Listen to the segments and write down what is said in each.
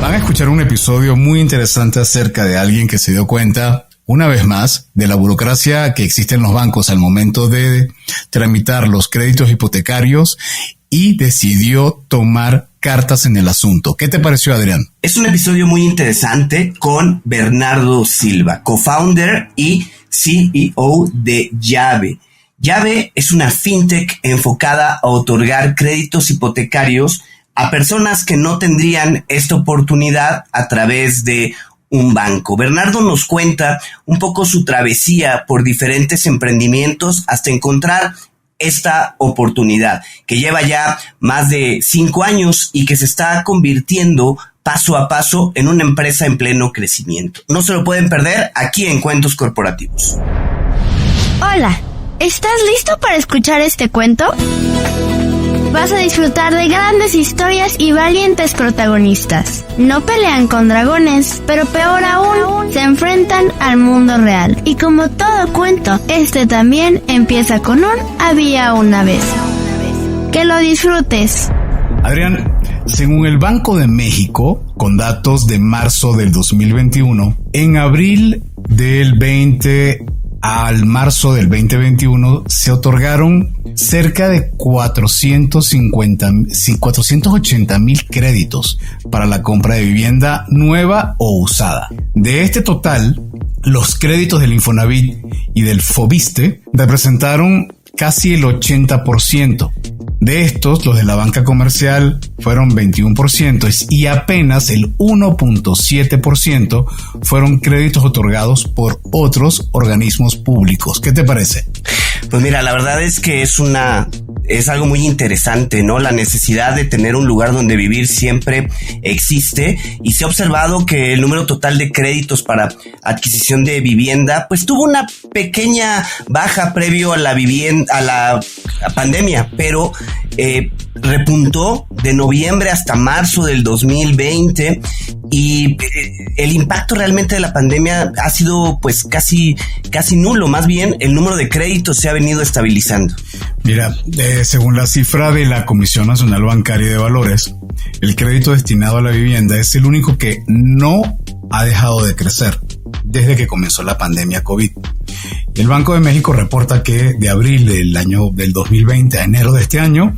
Van a escuchar un episodio muy interesante acerca de alguien que se dio cuenta, una vez más, de la burocracia que existe en los bancos al momento de tramitar los créditos hipotecarios y decidió tomar cartas en el asunto. ¿Qué te pareció, Adrián? Es un episodio muy interesante con Bernardo Silva, co-founder y CEO de Llave. Llave es una fintech enfocada a otorgar créditos hipotecarios a personas que no tendrían esta oportunidad a través de un banco. Bernardo nos cuenta un poco su travesía por diferentes emprendimientos hasta encontrar esta oportunidad que lleva ya más de 5 años y que se está convirtiendo paso a paso en una empresa en pleno crecimiento. No se lo pueden perder aquí en Cuentos Corporativos. Hola, ¿estás listo para escuchar este cuento? Vas a disfrutar de grandes historias y valientes protagonistas. No pelean con dragones, pero peor aún, se enfrentan al mundo real. Y como todo cuento, este también empieza con un había una vez. ¡Que lo disfrutes! Adrián, según el Banco de México, con datos de marzo del 2021, en abril del 20 al marzo del 2021 se otorgaron cerca de 480,000 créditos para la compra de vivienda nueva o usada. De este total, los créditos del Infonavit y del Fobiste representaron casi el 80%. De estos, los de la banca comercial fueron 21% y apenas el 1.7% fueron créditos otorgados por otros organismos públicos. ¿Qué te parece? Pues mira, la verdad es que es algo muy interesante, ¿no? La necesidad de tener un lugar donde vivir siempre existe y se ha observado que el número total de créditos para adquisición de vivienda pues tuvo una pequeña baja previo a la pandemia, pero repuntó de noviembre hasta marzo del 2020 y el impacto realmente de la pandemia ha sido pues casi nulo. Más bien el número de créditos se ha venido estabilizando. Mira, según la cifra de la Comisión Nacional Bancaria y de Valores, el crédito destinado a la vivienda es el único que no ha dejado de crecer desde que comenzó la pandemia COVID. El Banco de México reporta que de abril del 2020 a enero de este año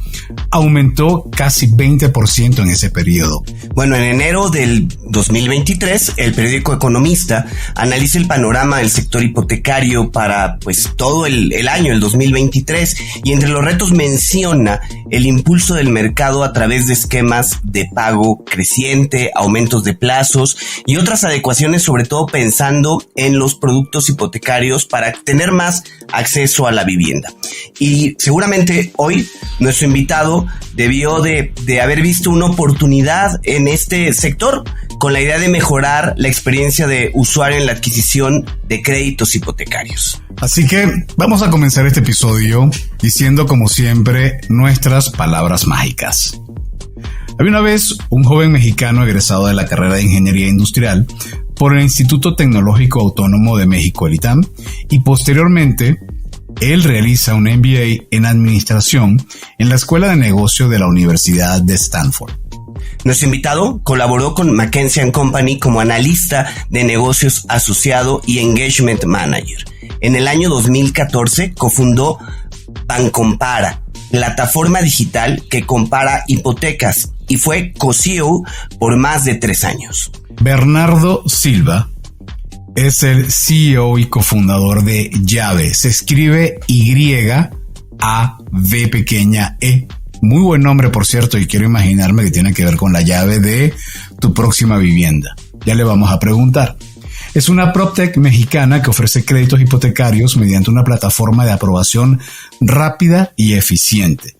aumentó casi 20% en ese periodo. Bueno, en enero del 2023, el periódico Economista analiza el panorama del sector hipotecario para pues todo el año, el 2023, y entre los retos menciona el impulso del mercado a través de esquemas de pago creciente, aumentos de plazos y otras adecuaciones, sobre todo pensando en los productos hipotecarios para tener más acceso a la vivienda. Y seguramente hoy nuestro invitado debió de haber visto una oportunidad en este sector con la idea de mejorar la experiencia de usuario en la adquisición de créditos hipotecarios. Así que vamos a comenzar este episodio diciendo, como siempre, nuestras palabras mágicas. Había una vez un joven mexicano egresado de la carrera de Ingeniería Industrial por el Instituto Tecnológico Autónomo de México, el ITAM, y posteriormente él realiza un MBA en Administración en la Escuela de Negocio de la Universidad de Stanford. Nuestro invitado colaboró con McKinsey & Company como analista de negocios asociado y engagement manager. En el año 2014 cofundó Bancompara, plataforma digital que compara hipotecas, y fue co-CEO por más de 3 años. Bernardo Silva es el CEO y cofundador de Llave. Se escribe Y-A-V pequeña E. Muy buen nombre, por cierto, y quiero imaginarme que tiene que ver con la llave de tu próxima vivienda. Ya le vamos a preguntar. Es una PropTech mexicana que ofrece créditos hipotecarios mediante una plataforma de aprobación rápida y eficiente.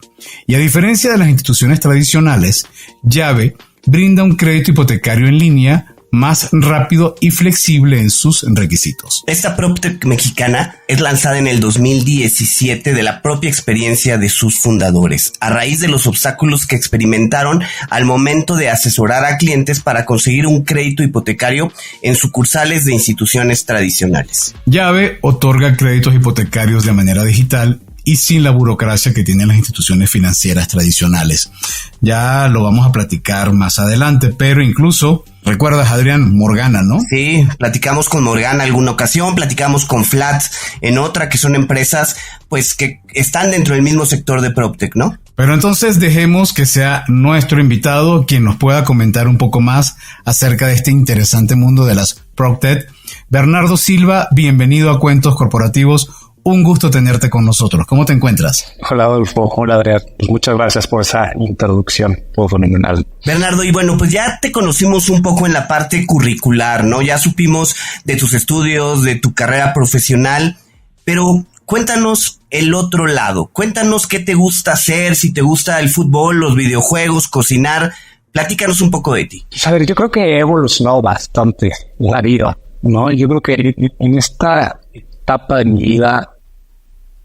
Y a diferencia de las instituciones tradicionales, Llave brinda un crédito hipotecario en línea más rápido y flexible en sus requisitos. Esta PropTech mexicana es lanzada en el 2017 de la propia experiencia de sus fundadores, a raíz de los obstáculos que experimentaron al momento de asesorar a clientes para conseguir un crédito hipotecario en sucursales de instituciones tradicionales. Llave otorga créditos hipotecarios de manera digital y sin la burocracia que tienen las instituciones financieras tradicionales. Ya lo vamos a platicar más adelante, pero incluso, ¿recuerdas, Adrián, Morgana, no? Sí, platicamos con Morgana alguna ocasión, platicamos con Flats en otra, que son empresas pues que están dentro del mismo sector de PropTech, ¿no? Pero entonces dejemos que sea nuestro invitado quien nos pueda comentar un poco más acerca de este interesante mundo de las PropTech. Bernardo Silva, bienvenido a Cuentos Corporativos. Un gusto tenerte con nosotros. ¿Cómo te encuentras? Hola, Adolfo. Hola, Adrián. Pues muchas gracias por esa introducción. Fue fenomenal. Bernardo, y bueno, pues ya te conocimos un poco en la parte curricular, ¿no? Ya supimos de tus estudios, de tu carrera profesional, pero cuéntanos el otro lado. Cuéntanos qué te gusta hacer, si te gusta el fútbol, los videojuegos, cocinar. Platícanos un poco de ti. Pues a ver, yo creo que he evolucionado bastante la vida, ¿no? Yo creo que en esta etapa de mi vida,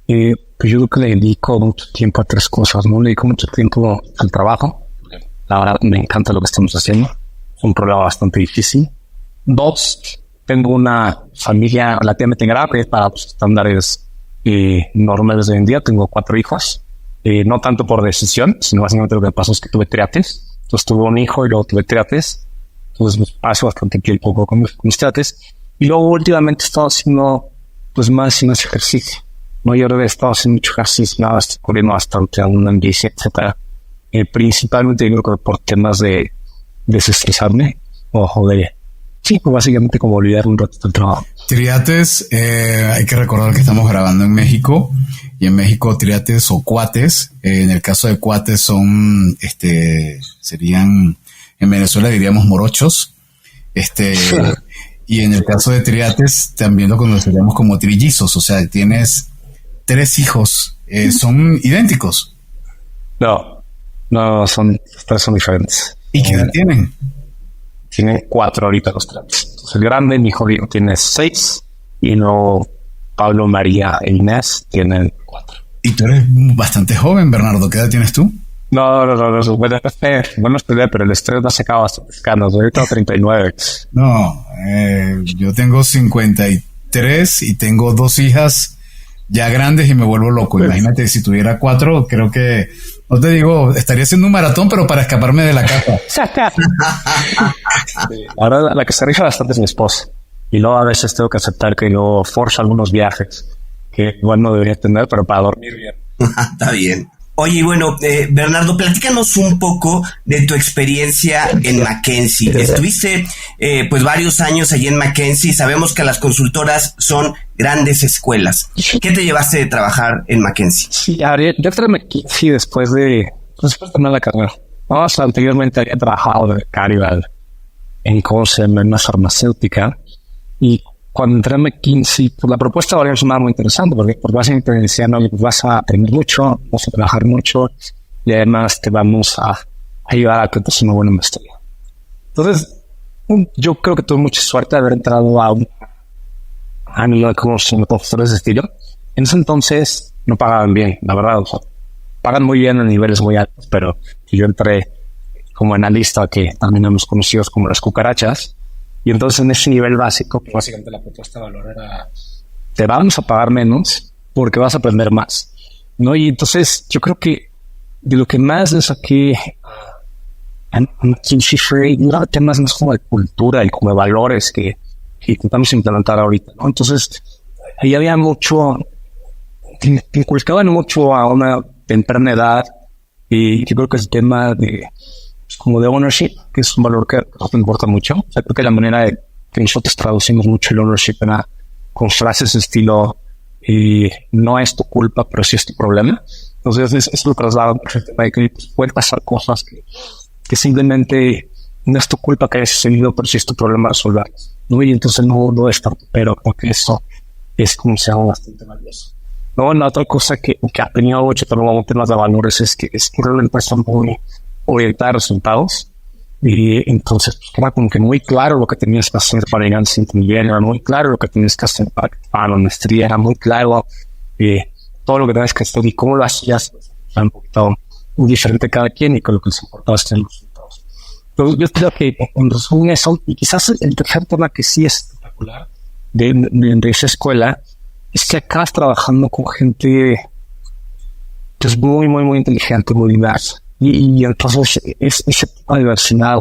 pues yo creo que le dedico mucho tiempo a 3 cosas, ¿no? Le dedico mucho tiempo al trabajo. La verdad, me encanta lo que estamos haciendo. Es un problema bastante difícil. 2, tengo una familia relativamente grande para los estándares normales de hoy en día. Tengo 4 hijos. No tanto por decisión, sino básicamente lo que pasó es que tuve triates. Entonces tuve un hijo y luego tuve triates. Entonces paso bastante tiempo con mis triates. Y luego últimamente he estado haciendo pues más ejercicio. No, yo he estado haciendo mucho ejercicio, nada, estoy corriendo bastante, andando en bici, etcétera. Principalmente yo creo que por temas de desestresarme o de, sí, pues básicamente como olvidar un rato del trabajo. Triates, hay que recordar que estamos grabando en México, y en México triates o cuates, en el caso de cuates son, serían, en Venezuela diríamos morochos, y en el caso de triates también lo conoceríamos como trillizos, o sea, tienes 3 hijos, ¿son idénticos? No, son 3 son diferentes. ¿Y qué edad tienen? Tienen 4 ahorita los 3. Entonces, el grande, mi hijo tiene 6, y luego Pablo, María e Inés tienen 4. Y tú eres bastante joven, Bernardo. ¿Qué edad tienes tú? No. Bueno, estudié, pero el estrés me ha sacado bastante canas. Ahorita tengo 39. No, yo tengo 53 y tengo 2 hijas ya grandes y me vuelvo loco. Imagínate, si tuviera 4, creo que, no te digo, estaría haciendo un maratón, pero para escaparme de la casa. Ahora la que se rifa bastante es mi esposa. Y luego a veces tengo que aceptar que yo forzo algunos viajes que igual no debería tener, pero para dormir bien. Está bien. Oye, y bueno, Bernardo, platícanos un poco de tu experiencia en McKinsey. Estuviste pues varios años allí en McKinsey. Sabemos que las consultoras son grandes escuelas. ¿Qué te llevaste de trabajar en McKinsey? Sí, yo entré en McKinsey después de terminar la carrera. No, anteriormente había trabajado de becario en una farmacéutica, y cuando entré a McKinsey, pues la propuesta de sonaba muy interesante, porque básicamente me decían, no, pues vas a aprender mucho, vas a trabajar mucho, y además te vamos a ayudar a que te hagas una buena maestría. Entonces, yo creo que tuve mucha suerte de haber entrado a nivel como profesores de estilo. En ese entonces no pagaban bien, la verdad, o sea, pagan muy bien a niveles muy altos, pero yo entré como analista, que también hemos conocido como las cucarachas. Y entonces en ese nivel básico, pues básicamente la propuesta de valor era, te vamos a pagar menos porque vas a aprender más, ¿no? Y entonces yo creo que de lo que más le saqué en McKinsey fue temas más como de cultura y como de valores que intentamos implementar ahorita, ¿no? Entonces ahí había mucho, que inculcaban mucho a una temprana edad, y yo creo que el tema de como de ownership, que es un valor que nos importa mucho. O sea, creo que la manera de que nosotros traducimos mucho el ownership era con frases de estilo, no es tu culpa, pero sí es tu problema. Entonces, eso lo traslado de que pueden pasar cosas que simplemente no es tu culpa que hayas sucedido, pero sí es tu problema resolverlas, ¿no? Y entonces no es tanto, pero porque eso es como se llama bastante valioso. No, la otra cosa que ha tenido mucho también en temas de valores es que realmente son muy orientar a resultados, y entonces pues, era como que muy claro lo que tenías que hacer para llegar al siguiente nivel, era muy claro lo que tenías que hacer para la maestría, era muy claro todo lo que tenías que hacer y cómo lo hacías. Era un poquito muy diferente cada quien, y con lo que les importaba es tener los resultados. Entonces yo creo que en resumen eso, y quizás el tercer tema que sí es espectacular de esa escuela es que acabas trabajando con gente que es muy, muy, muy inteligente, muy diversa. Y entonces ese tipo de diversidad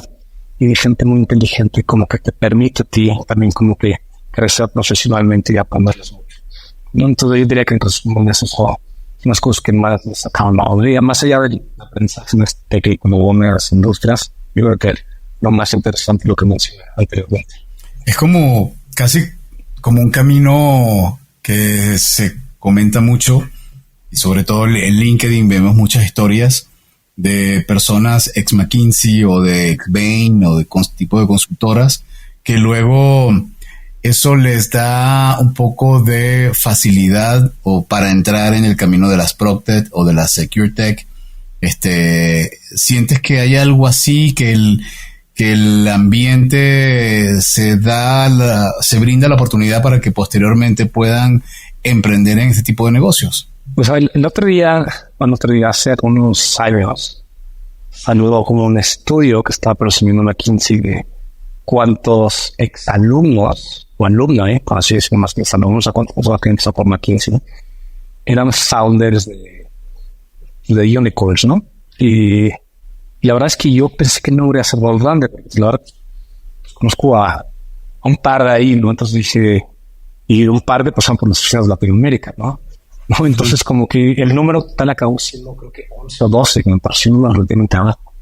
y de gente muy inteligente como que te permite a ti también como que crecer profesionalmente y aprenderles mucho, ¿no? Entonces yo diría que en resumen esas son unas cosas que más me sacaron la alegría, más allá del aprendizaje técnico en las industrias. Yo creo que lo más interesante es lo que mencioné anteriormente. Es como casi como un camino que se comenta mucho, y sobre todo en LinkedIn vemos muchas historias de personas ex McKinsey o de ex Bain o de tipo de consultoras que luego eso les da un poco de facilidad o para entrar en el camino de las PropTech o de las SecureTech. ¿Sientes que hay algo así, que el ambiente se brinda la oportunidad para que posteriormente puedan emprender en este tipo de negocios? Pues el otro día, hace unos años, salió como un estudio que estaba presumiendo McKinsey de cuántos exalumnos o alumnos, así decirlo, más que exalumnos, a cuántos que empezó por McKinsey, eran founders de unicorns, ¿no? Y la verdad es que yo pensé que no hubiera sido grande, porque la verdad conozco a un par de ahí, ¿no? Entonces dije, y un par de pasaron por las oficinas de Latinoamérica, ¿no? Entonces como que el número total acabó siendo creo que 11 o 12, que me pareció un número relativamente bajo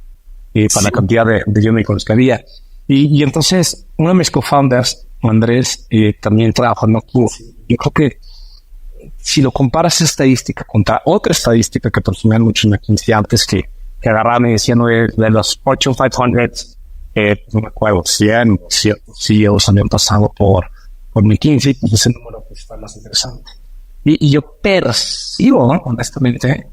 para la cantidad de unicorns que había. Y entonces uno de mis co-founders, Andrés, también trabajó en McKinsey. Yo creo que si lo comparas esa estadística contra otra estadística que presumían mucho en McKinsey antes, que agarraban y decían de los Fortune 500, no me acuerdo, 100 CEOs habían pasado por McKinsey, pues ese número pues, está más interesante. Y yo percibo, ¿no? Honestamente,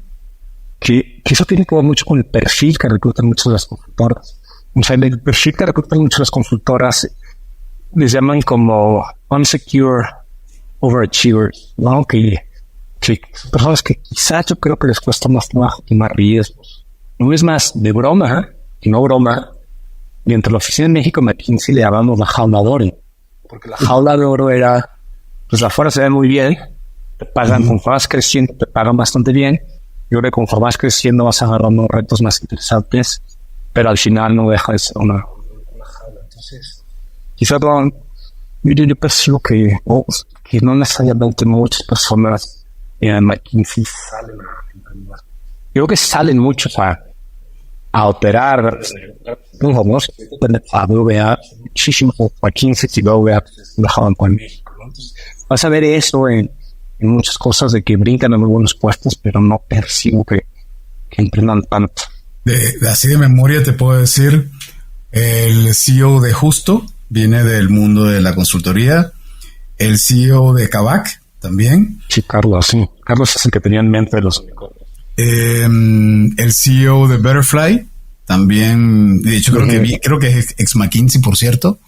que eso tiene que ver mucho con el perfil que reclutan muchas de las consultoras. O sea, el perfil que reclutan muchas de las consultoras les llaman como unsecure overachievers, ¿no? Que personas que quizás yo creo que les cuesta más trabajo y más riesgos. No es más de broma, y no broma, y entre la oficina de México y McKinsey le llamamos la jaula de oro, porque la jaula de oro era, pues afuera se ve muy bien, te pagan, conforme vas creciendo, te pagan bastante bien, yo creo que conforme vas creciendo vas agarrando retos más interesantes, pero al final no deja de ser una jaula. Entonces, quizás yo percibo que no necesariamente muchas personas en McKinsey salen a creo que salen muchos a operar, ¿no? A BVA, muchísimo McKinsey y BVA trabajaban con México, ¿no? Entonces, vas a ver eso en muchas cosas de que brincan a muy buenos puestos, pero no percibo que emprendan tanto. Así de memoria te puedo decir, el CEO de Justo viene del mundo de la consultoría, el CEO de Kavak también. Sí, Carlos, sí. Carlos es el que tenía en mente los unicornios. El CEO de Betterfly también, de hecho creo que es ex McKinsey, por cierto.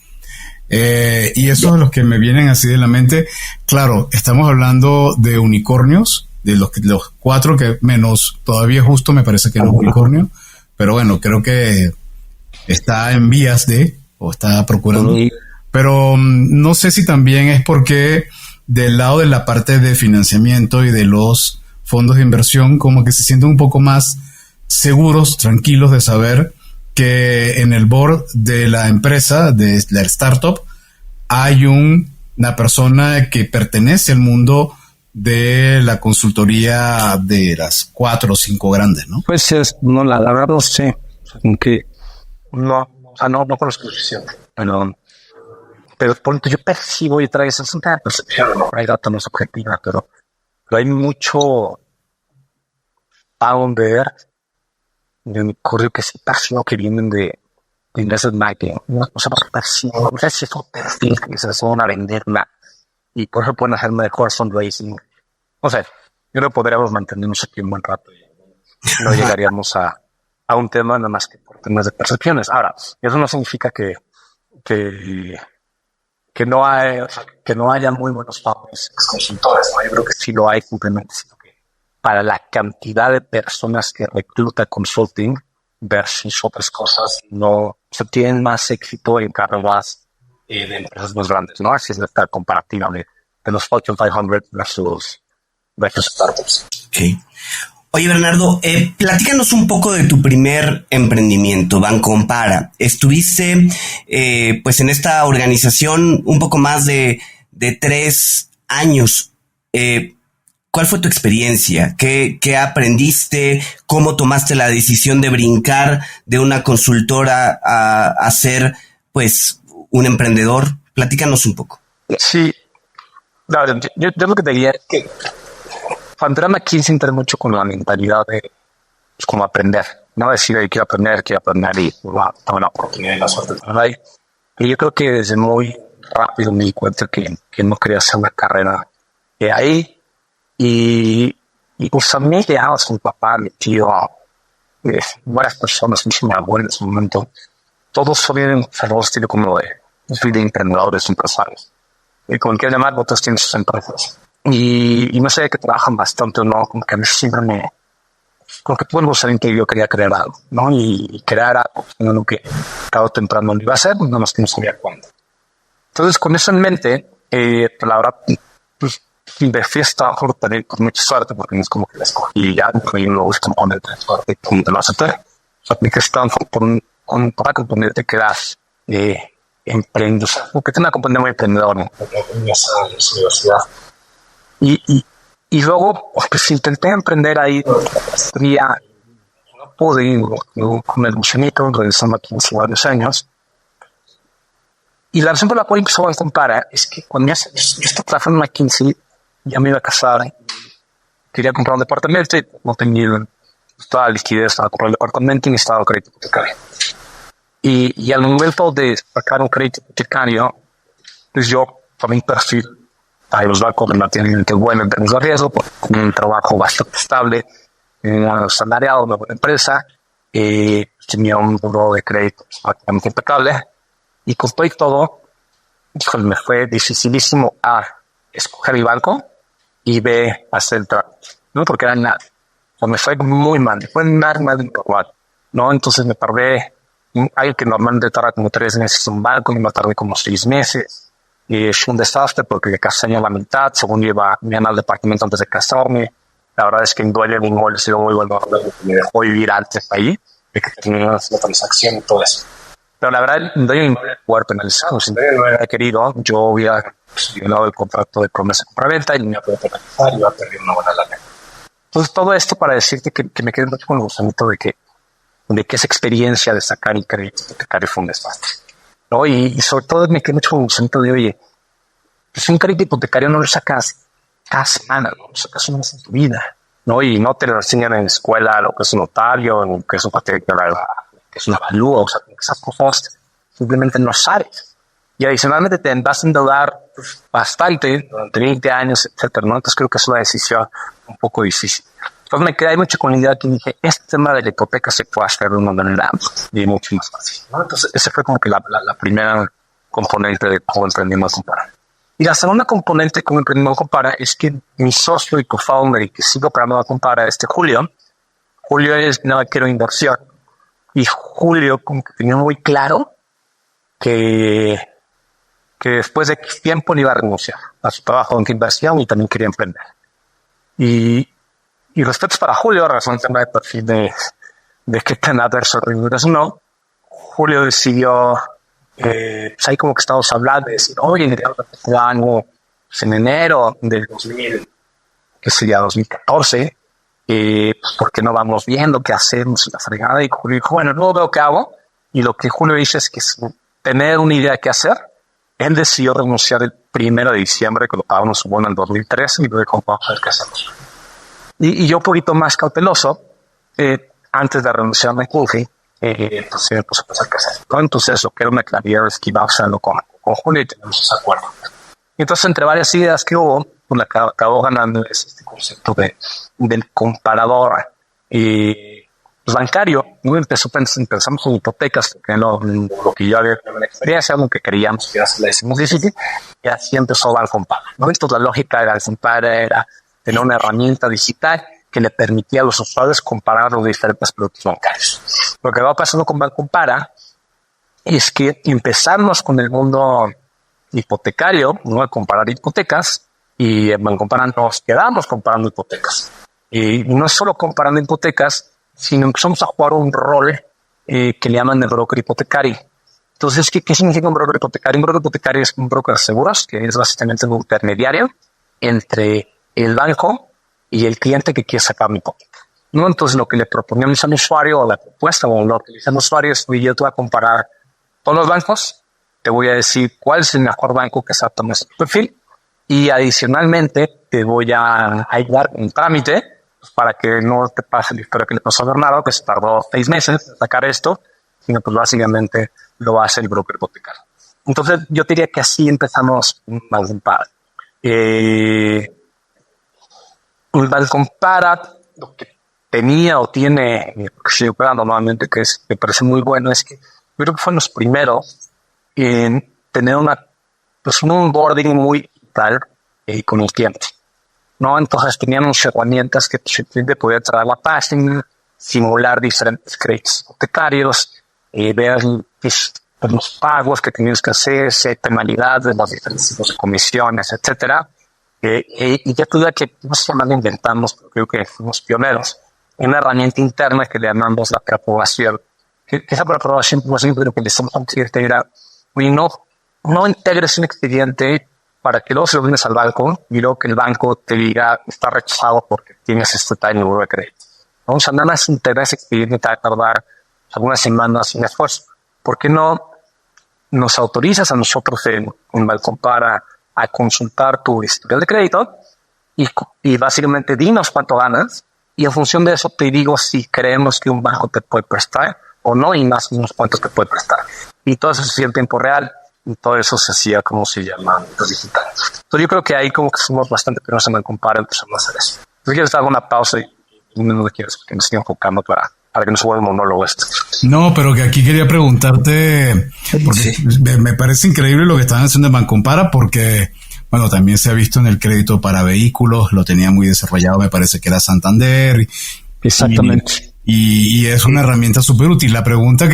Y esos son los que me vienen así de la mente. Claro, estamos hablando de unicornios, de los 4 que menos todavía Justo me parece que no es unicornio, pero bueno, creo que está en vías o está procurando. Pero no sé si también es porque del lado de la parte de financiamiento y de los fondos de inversión como que se sienten un poco más seguros, tranquilos de saber que en el board de la empresa, de la startup, hay una persona que pertenece al mundo de la consultoría de las 4 o 5 grandes, ¿no? Pues no, la verdad no sé, aunque no conozco la decisión, pero por ejemplo, yo percibo y traigo esa percepción, ¿no? Hay data no es objetiva, pero hay mucho founder de unicornio que sí percibo que vienen de investment banking, ¿no? O sea, percibo, no sé si es un perfil que se van a vender más y por eso pueden hacer mejor fundraising. O sea, yo creo que podríamos mantenernos aquí un buen rato y no llegaríamos a un tema nada más que por temas de percepciones. Ahora, eso no significa que no haya muy buenos founders consultores, ¿no? Yo creo que sí lo hay, simplemente sino que para la cantidad de personas que recluta consulting versus otras cosas, no se tienen más éxito en carreras de empresas más grandes, ¿no? Así es la comparativa de los Fortune 500 versus startups. Okay. Oye, Bernardo, platícanos un poco de tu primer emprendimiento, Bancompara. Estuviste, pues, en esta organización un poco más de 3 años. ¿Cuál fue tu experiencia? ¿Qué aprendiste? ¿Cómo tomaste la decisión de brincar de una consultora a ser, pues, un emprendedor? Platícanos un poco. Sí, no, yo lo que te diría es que cuando era McKinsey entré mucho con la mentalidad de pues, como aprender, no decir quiero aprender y wow, tengo la oportunidad y la suerte de estar ahí. Y yo creo que desde muy rápido me di cuenta que no quería hacer una carrera de ahí. Y pues a mí ya mi papá, mi tío, varias personas, mi abuelo en ese momento, todos son estilo como de emprendedores, empresarios. Y como quieran llamar, otros tienen sus empresas. Y no sé que trabajan bastante o no, como que a mí siempre como que tuve algo que yo quería crear algo, ¿no? Y crear algo, lo que tarde o temprano lo iba a hacer, nada más que no sabía cuándo. Entonces, con eso en mente, la verdad, pues, de fiesta, también con mucha suerte, porque no es como que la escogí ya, porque yo no gusta poner de suerte, como te lo acepté. O sea, me que están para componerte que das emprendes, porque tengo una compañía muy emprendedora, ¿no? En esa universidad. Y luego, pues intenté emprender ahí, no pude, con el gusanito, regresando aquí hace varios años. Y la razón por la cual empezó a comparar es que cuando yo estaba trabajando en McKinsey, ya me iba a casar, quería comprar un departamento y no tenía toda la liquidez para comprar el departamento y necesitaba crédito hipotecario. Y al momento de sacar un crédito hipotecario, pues yo, para mi perfil, ahí los bancos me tienen que bueno en términos de riesgo, porque con un trabajo bastante estable, un salariado, una buena empresa, tenía un buro de crédito prácticamente impecable, y con todo y todo, híjole, me fue dificilísimo A, escoger el banco, y B, hacer el trámite, ¿no? Porque era nada. O me fue muy mal, me fue nada más de normal, ¿no? Entonces me tardé, algo que normalmente tarda como 3 meses en un banco, y me tardé como 6 meses. Y fue un desastre porque casé a la mitad, según yo iba al departamento antes de casarme. La verdad es que en duele un gol, se muy bueno, me dejó vivir antes ahí, de que terminé la transacción y todo eso. Pero la verdad, no hay un poder penalizado. Si no hubiera querido, yo hubiera violado el contrato de promesa compra-venta y me iba a poder penalizar y iba a perder una buena lana. Entonces, todo esto para decirte que me quedé mucho con el gusanito de que esa experiencia de sacar el crédito hipotecario fue un desastre, ¿no? Y sobre todo me quedé mucho con el gusanito de, oye, pues un crédito hipotecario no lo sacas cada semana, ¿no? Lo sacas una vez en tu vida, ¿no? Y no te lo enseñan en la escuela lo que es un notario, lo que es un que es una avalúo, o sea, esas cosas simplemente no sabes. Y adicionalmente te vas a endeudar bastante durante 20 años, etcétera, ¿no? Entonces creo que es una decisión un poco difícil. Entonces me quedé mucho con la idea que dije, este tema de la hipoteca se puede hacer de una manera mucho más fácil, ¿no? Entonces ese fue como que la primera componente de cómo emprendimos Compara. Y la segunda componente de cómo emprendimos Compara es que mi socio y co-founder y que sigo operando Compara, Julio es quiero inversión. Y Julio como que tenía muy claro que después de tiempo le iba a renunciar a su trabajo en inversión y también quería emprender. Y respetos para Julio, razón el tema de perfil de qué tan adverso es o no. Julio decidió, pues ahí como que estamos hablando de decir, oye, año, pues en enero del 2000, que sería 2014, pues ¿por qué no vamos viendo qué hacemos la fregada? Y Julio dijo, bueno, no veo qué hago. Y lo que Julio dice es que tener una idea de qué hacer. Él decidió renunciar el 1 de diciembre, que lo pagamos bueno en 2013, y luego vamos a ver qué hacemos. Y yo un poquito más cauteloso, antes de renunciar a McKinsey, pues me puse a pensar qué hacer, ¿no? Entonces lo que era una claridad es que iba a hacerlo con Julio y tenemos ese acuerdo. Y entonces entre varias ideas que hubo, pues acabó ganando este concepto del comparador bancario, ¿no? Empezamos con hipotecas, que lo que yo había tenido la experiencia, lo que queríamos que hacer la decimos difícil, y así empezó Bancompara, ¿no? Entonces la lógica de Bancompara era tener una herramienta digital que le permitía a los usuarios comparar los diferentes productos bancarios. Lo que va pasando con Bancompara es que empezamos con el mundo hipotecario, ¿no? A comparar hipotecas, y en Bancompara nos quedamos comparando hipotecas. Y no es solo comparando hipotecas, sino empezamos a jugar un rol que le llaman el broker hipotecario. Entonces, ¿qué significa un broker hipotecario? Un broker hipotecario es un broker de seguros, que es básicamente un intermediario entre el banco y el cliente que quiere sacar una hipoteca, ¿no? Entonces, lo que le proponemos al usuario, o la propuesta, o lo que le dice al usuario es, yo te voy a comparar todos los bancos, te voy a decir cuál es el mejor banco que se adapta a nuestro perfil, y adicionalmente te voy a ayudar con un trámite pues, para que no te pase la historia que le pasó a Bernardo, que se tardó 6 meses en sacar esto, sino pues básicamente lo hace el broker hipotecario. Entonces, yo diría que así empezamos un Bancompara. Un Bancompara, lo que tenía o tiene, que estoy operando nuevamente, que me parece muy bueno, es que yo creo que fueron los primeros en tener un onboarding muy digital con el cliente, ¿no? Entonces tenían unas herramientas que el cliente podía entrar a la página, simular diferentes créditos hipotecarios, ver los pagos que tenías que hacer, penalidades, los diferentes tipos de comisiones, etcétera. Y ya tuve que, no sé si inventamos, pero creo que fuimos pioneros, una herramienta interna que le llamamos la preaprobación. Que esa preaprobación, por ejemplo, lo que le estamos a decir era, no integres un expediente para que luego se lo vienes al banco y luego que el banco te diga está rechazado porque tienes este tal número de crédito. Vamos a nada más integrar ese expediente, te va a tardar algunas semanas sin esfuerzo. ¿Por qué no nos autorizas a nosotros en Bancompara a consultar tu historial de crédito y básicamente dinos cuánto ganas y en función de eso te digo si creemos que un banco te puede prestar o no y más o menos cuánto te puede prestar? Y todo eso se hacía en tiempo real y todo eso se hacía como se llama digital. Entonces yo creo que ahí como que fuimos bastante pero se me compara empezamos a hacer eso. Entonces quiero hacer una pausa y no me quieres porque me estoy enfocando para que no se vuelva un monólogo esto. No, pero que aquí quería preguntarte, porque sí, me parece increíble lo que están haciendo en Bancompara, porque, bueno, también se ha visto en el crédito para vehículos, lo tenía muy desarrollado, me parece que era Santander. Exactamente. Y es una herramienta súper útil. La pregunta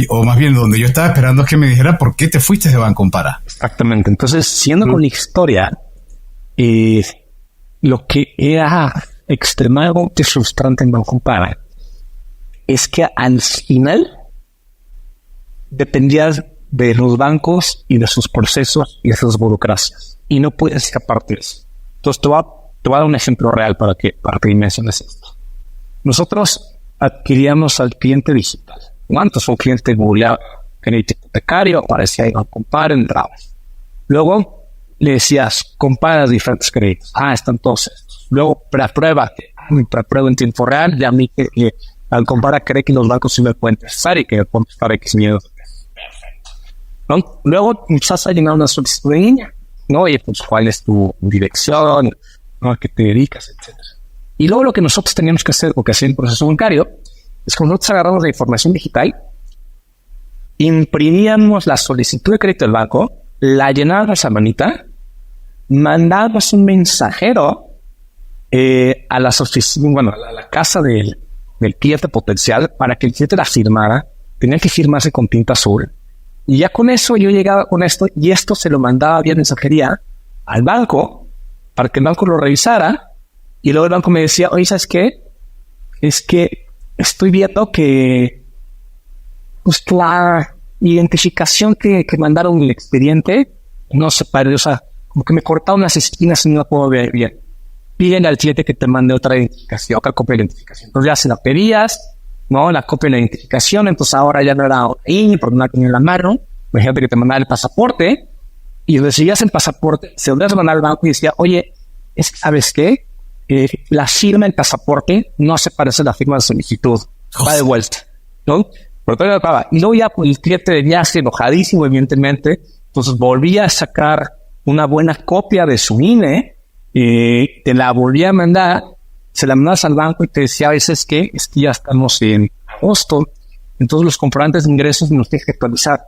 o más bien donde yo estaba esperando es que me dijera por qué te fuiste de Bancompara. Exactamente. Entonces, siendo con la historia, lo que era extremadamente frustrante en Bancompara es que al final dependías de los bancos y de sus procesos y de sus burocracias. Y no puedes escaparte de eso. Entonces te voy a dar un ejemplo real para que dimensiones esto. Nosotros adquiríamos al cliente digital. ¿Cuántos? Un cliente googleaba crédito hipotecario, aparecía ahí Bancompara, entrabas. Luego le decías, compara diferentes créditos. Están todos estos. Luego preaprueba en tiempo real. Ya a mí que Bancompara cree que los bancos sí me pueden prestar y que me pueden prestar X miedo. Perfecto, ¿no? Luego empiezas a llenar una solicitud de línea, ¿no? Y pues cuál es tu dirección, ¿no? ¿A qué te dedicas, etcétera? Y luego lo que nosotros teníamos que hacer, o que hacía el proceso bancario, es que nosotros agarramos la información digital, imprimíamos la solicitud de crédito del banco, la llenábamos a manita, mandábamos un mensajero a las oficinas, bueno, a la casa del cliente potencial para que el cliente la firmara. Tenía que firmarse con tinta azul. Y ya con eso yo llegaba con esto y esto se lo mandaba vía mensajería al banco para que el banco lo revisara. Y luego el banco me decía, oye, ¿sabes qué? Es que estoy viendo que pues la identificación que mandaron el expediente no se parece, o sea, como que me cortaron unas esquinas y no la puedo ver bien. Pídenle al cliente que te mande otra identificación, otra copia de identificación. Entonces ya se la pedías, ¿no? La copia de la identificación, entonces ahora ya no era ahí, porque no la tenía en la mano. Imagínate que te mandaba el pasaporte y recibías el pasaporte, se lo ibas a mandar al banco y decía, oye, ¿sabes qué? La firma del pasaporte no se parece a la firma de solicitud. Va de vuelta, ¿no? Pero todavía acaba. Y luego ya pues, el cliente de viaje enojadísimo, evidentemente, entonces volvía a sacar una buena copia de su INE, te la volvía a mandar, se la mandabas al banco y te decía a veces que es que ya estamos en agosto, entonces los comprobantes de ingresos nos tienen que actualizar.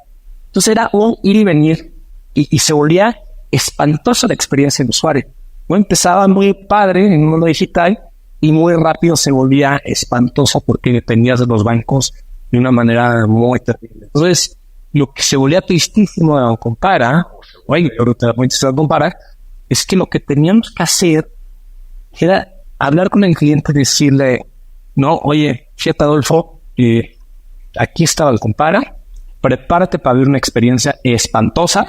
Entonces era un ir y venir y se volvía espantosa la experiencia del usuario. Bueno, empezaba muy padre en el mundo digital y muy rápido se volvía espantoso porque dependías de los bancos de una manera muy terrible. Entonces, lo que se volvía tristísimo de Bancompara, es que lo que teníamos que hacer era hablar con el cliente y decirle, no, oye, fíjate Adolfo, aquí está Bancompara, prepárate para vivir una experiencia espantosa,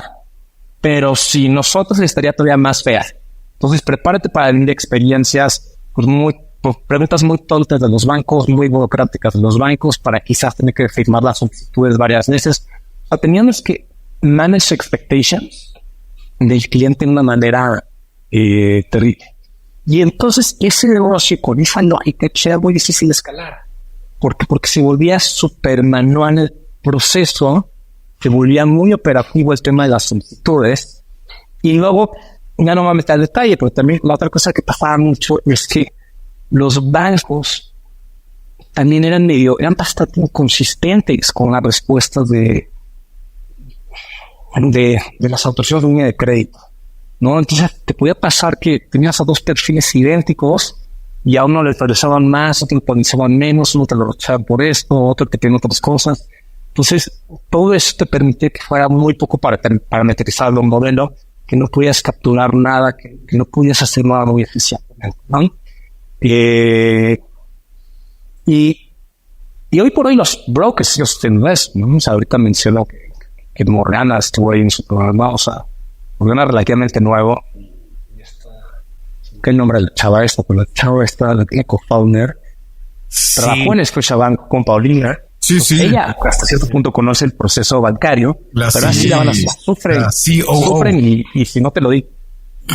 pero si nosotros estaría todavía más fea. Entonces prepárate para vivir experiencias pues, preguntas muy tontas de los bancos, muy burocráticas de los bancos, para quizás tener que firmar las solicitudes varias veces. O sea, teníamos que manage expectations del cliente de una manera terrible. Y entonces ese negocio con esa lógica era muy difícil de escalar. Porque se volvía súper manual el proceso, se volvía muy operativo el tema de las solicitudes. Y luego, ya no me voy a meter al detalle, pero también la otra cosa que pasaba mucho es que los bancos también eran bastante inconsistentes con las respuestas de las autoridades de línea de crédito, ¿no? Entonces te podía pasar que tenías a dos perfiles idénticos y a uno le rechazaban más, otro le penalizaban menos, uno te lo rechazaban por esto, otro que tiene otras cosas. Entonces todo eso te permitía que fuera muy poco parametrizado un modelo, que no podías capturar nada, que no podías hacer nada muy eficientemente, ¿no? Y hoy por hoy los brokers, ellos tienen eso, ¿no? O sea, ahorita menciono que Morgana estuvo ahí en su programa, o sea, Morgana relativamente nuevo. ¿Qué nombre del chava esta? Pues la chava esta, la tiene co-founder. Sí. Trabajó en Scotiabank con Paulina. Sí, pues sí. Ella hasta cierto punto conoce el proceso bancario, pero así la sufren y si no te lo di,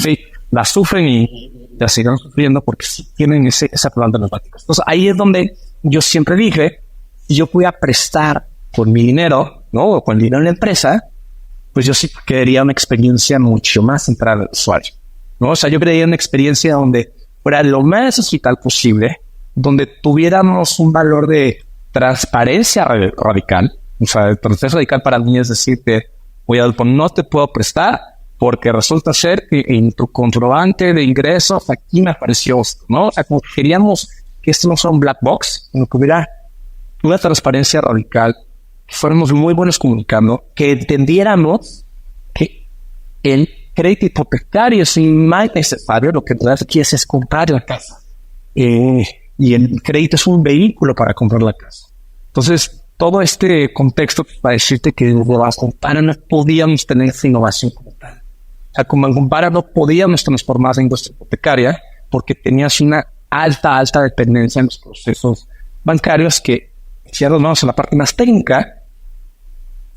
sí, la sufren y la siguen sufriendo porque sí tienen esa planta neumática. Entonces ahí es donde yo siempre dije, si yo pudiera prestar con mi dinero, ¿no? O con el dinero de la empresa, pues yo sí quería una experiencia mucho más centrada al usuario, ¿no? O sea, yo quería una experiencia donde fuera lo más digital posible, donde tuviéramos un valor de transparencia radical. O sea, el transparencia radical para mí es decirte, oye, Adolfo, no te puedo prestar porque resulta ser que en tu comprobante de ingresos aquí me apareció esto, ¿no? O sea, como queríamos que esto no sea un black box, sino que hubiera una transparencia radical, que fuéramos muy buenos comunicando, que entendiéramos que el crédito hipotecario es más necesario, lo que en realidad quieres es comprar la casa. Y el crédito es un vehículo para comprar la casa. Entonces, todo este contexto para decirte que desde Bancompara no podíamos tener esa innovación como tal. O sea, con Bancompara no podíamos transformar la industria hipotecaria porque tenías una alta dependencia en los procesos bancarios que, si ahora nos vamos a la parte más técnica,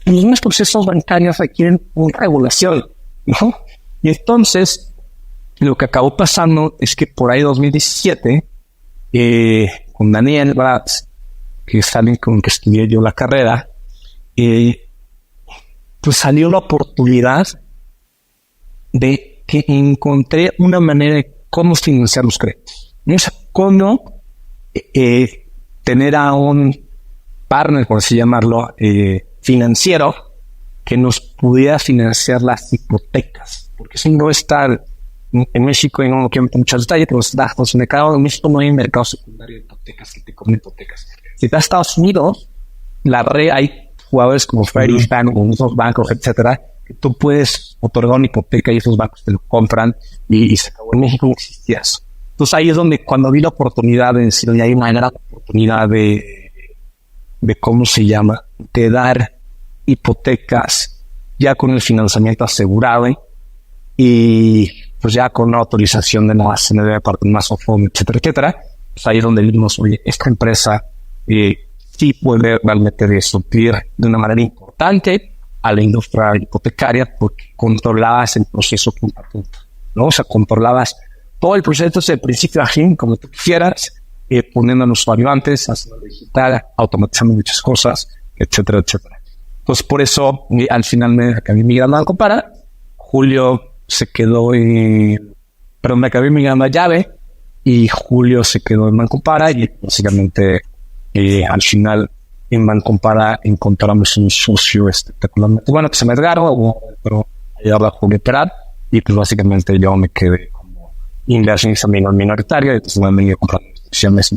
los mismos procesos bancarios requieren una regulación, ¿no? Y entonces, lo que acabó pasando es que por ahí 2017, con Daniel Bratz, que es alguien con que estudié yo la carrera, pues salió la oportunidad de que encontré una manera de cómo financiar los créditos. O sea, cómo tener a un partner, por así llamarlo, financiero, que nos pudiera financiar las hipotecas. Porque eso no está en México, y no quiero meter muchos detalles, pero los datos en en México no hay mercado secundario de hipotecas que te cobren hipotecas. Si te vas a Estados Unidos, hay jugadores como Freddie Bank, como esos bancos, etcétera, que tú puedes otorgar una hipoteca y esos bancos te lo compran y se acabó. En México no existía eso. Entonces ahí es donde cuando vi la oportunidad de decir, hay una gran oportunidad de cómo se llama, de dar hipotecas ya con el financiamiento asegurado y pues ya con una autorización de la CNB para más fondo, etcétera, etcétera. Pues ahí es donde vimos, oye, esta empresa sí puede realmente suplir de una manera importante a la industria hipotecaria porque controlabas el proceso punto a punto, ¿no? O sea, controlabas todo el proceso desde el principio a fin, como tú quisieras, poniendo al usuario antes, haciendo digital, automatizando muchas cosas, etcétera, etcétera. Entonces, por eso, al final me acabé migrando a Bancompara. Julio se quedó me acabé migrando a Llave y Julio se quedó en Bancompara y básicamente al final en Bancompara encontramos un socio espectacularmente bueno que se me Edgardo, pero ayudaba a Julio Perat y pues básicamente yo me quedé como inversionista minoritario y entonces me venía comprando acciones.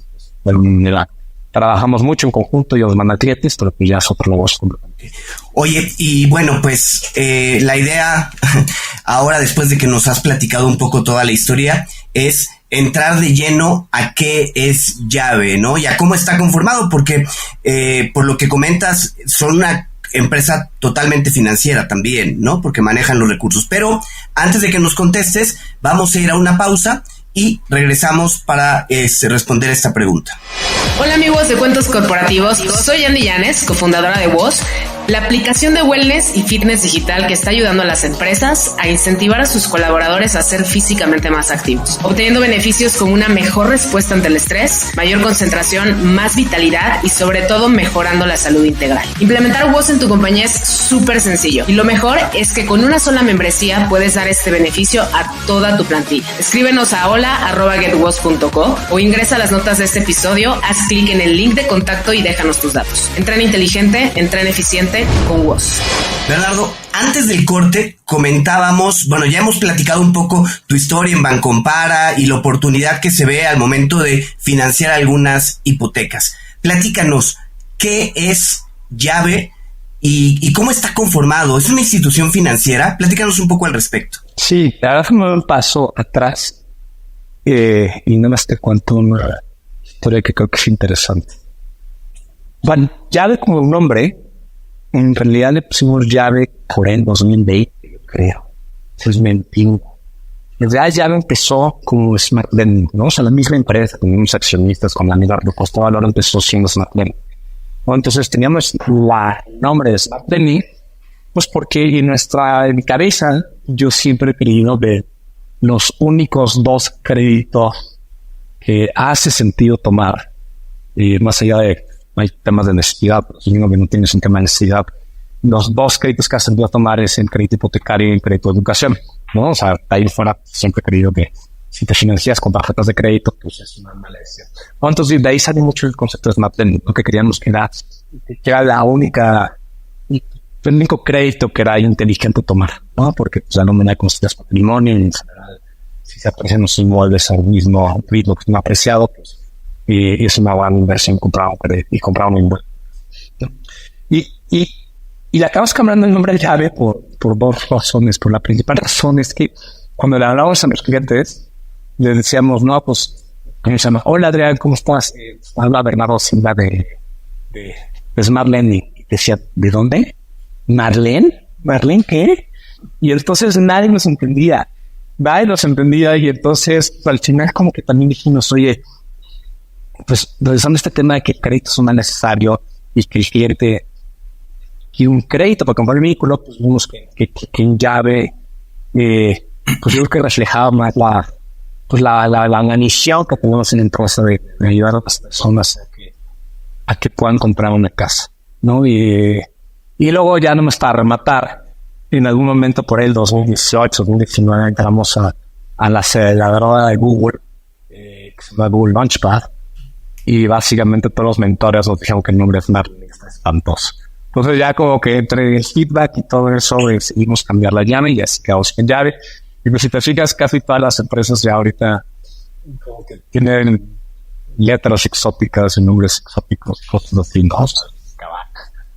Trabajamos mucho en conjunto y los manda clientes, pero pues ya es otro negocio completamente. Oye, y bueno, pues la idea ahora, después de que nos has platicado un poco toda la historia, es entrar de lleno a qué es Llave, ¿no? Y a cómo está conformado, porque por lo que comentas, son una empresa totalmente financiera también, ¿no? Porque manejan los recursos. Pero antes de que nos contestes, vamos a ir a una pausa y regresamos para responder esta pregunta. Hola amigos de Cuentos Corporativos, soy Andy Llanes, cofundadora de WOS, la aplicación de wellness y fitness digital que está ayudando a las empresas a incentivar a sus colaboradores a ser físicamente más activos, obteniendo beneficios como una mejor respuesta ante el estrés, mayor concentración, más vitalidad y sobre todo mejorando la salud integral. Implementar WOS en tu compañía es súper sencillo y lo mejor es que con una sola membresía puedes dar este beneficio a toda tu plantilla. Escríbenos a hola@getwos.co o ingresa a las notas de este episodio, haz clic en el link de contacto y déjanos tus datos. Entrena inteligente, entrena eficiente con WOS. Bernardo, antes del corte comentábamos, bueno, ya hemos platicado un poco tu historia en Bancompara y la oportunidad que se ve al momento de financiar algunas hipotecas. Platícanos, ¿qué es Llave y cómo está conformado? ¿Es una institución financiera? Platícanos un poco al respecto. Sí, la verdad que me doy un paso atrás y nada más te cuento una historia que creo que es interesante. Bueno, Llave como un nombre, en realidad le pusimos Llave por el 2020, yo creo. 2021. En realidad Llave empezó como Smart Lending, ¿no? O sea, la misma empresa, con unos accionistas, con la misma propuesta de valor, empezó siendo Smart Lending. Entonces teníamos el nombre de Smart Lending, pues porque en mi cabeza yo siempre he creído que los únicos 2 créditos que hace sentido tomar, más allá de hay temas de necesidad, pero si uno que no tienes un tema de necesidad, los 2 créditos que hace sentido tomar es el crédito hipotecario y el crédito de educación, ¿no? O sea, de ahí fuera siempre he creído que si te financias con tarjetas de crédito, pues es una mala decisión. Entonces de ahí sale mucho el concepto de Smart Lending, lo que queríamos que era el único crédito que era inteligente tomar, ¿no? Porque pues la nómina consideras patrimonio y en general si se aprecian los inmuebles al mismo ritmo que es apreciado, pues y es una buena inversión comprar un inmueble, ¿no? Y le acabas cambiando el nombre de Llave por 2 razones. Por la principal razón es que cuando le hablábamos a los clientes, les decíamos, no, pues, ¿cómo se llama? Hola Adrián, ¿cómo estás? Habla Bernardo Silva de Smart Lending. Y decía, ¿de dónde? ¿Marlene? ¿Marlene qué? Y entonces nadie nos entendía. Nadie nos entendía y entonces al final como que también dijimos, oye, pues revisando este tema de que el crédito es un necesario y que el cliente quiere un crédito para comprar el vehículo, pues vimos que en Llave pues yo creo que reflejaba más la misión que tenemos en la empresa de ayudar a las personas a que puedan comprar una casa, ¿no? Y luego ya no me está a rematar. En algún momento por el 2018, 2019 entramos a la aceleradora de Google, que se llama Google Launchpad, y básicamente todos los mentores nos dijeron que el nombre de Smart Lending está espantoso. Entonces ya como que entre el feedback y todo eso decidimos cambiar la llave y ya se quedó en Llave. Y pues si te fijas, casi todas las empresas ya ahorita como que tienen letras exóticas y nombres exóticos, cosas así, ¿no?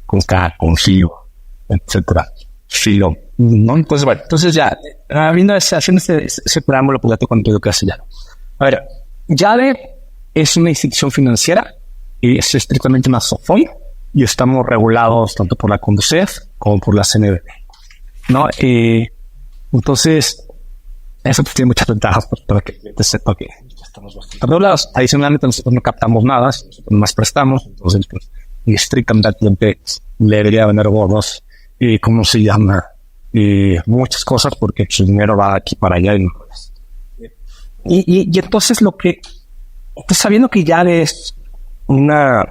Con K, con Filo, etcétera. Filo, ¿no? Pues bueno, entonces ya, haciendo ese preámbulo, pues ya te conté lo que hace Llave. A ver, Llave es una institución financiera y es estrictamente una SOFOI y estamos regulados tanto por la CONDUCEF como por la CNBV, ¿no? Entonces, eso pues tiene muchas ventajas para que el cliente sepa que estamos bastante regulados. Adicionalmente, nosotros no captamos nada, nosotros más prestamos, entonces, pues, estrictamente al cliente le debería vender bonos y ¿cómo se llama? Muchas cosas porque su dinero va de aquí para allá y entonces lo que pues sabiendo que ya es una,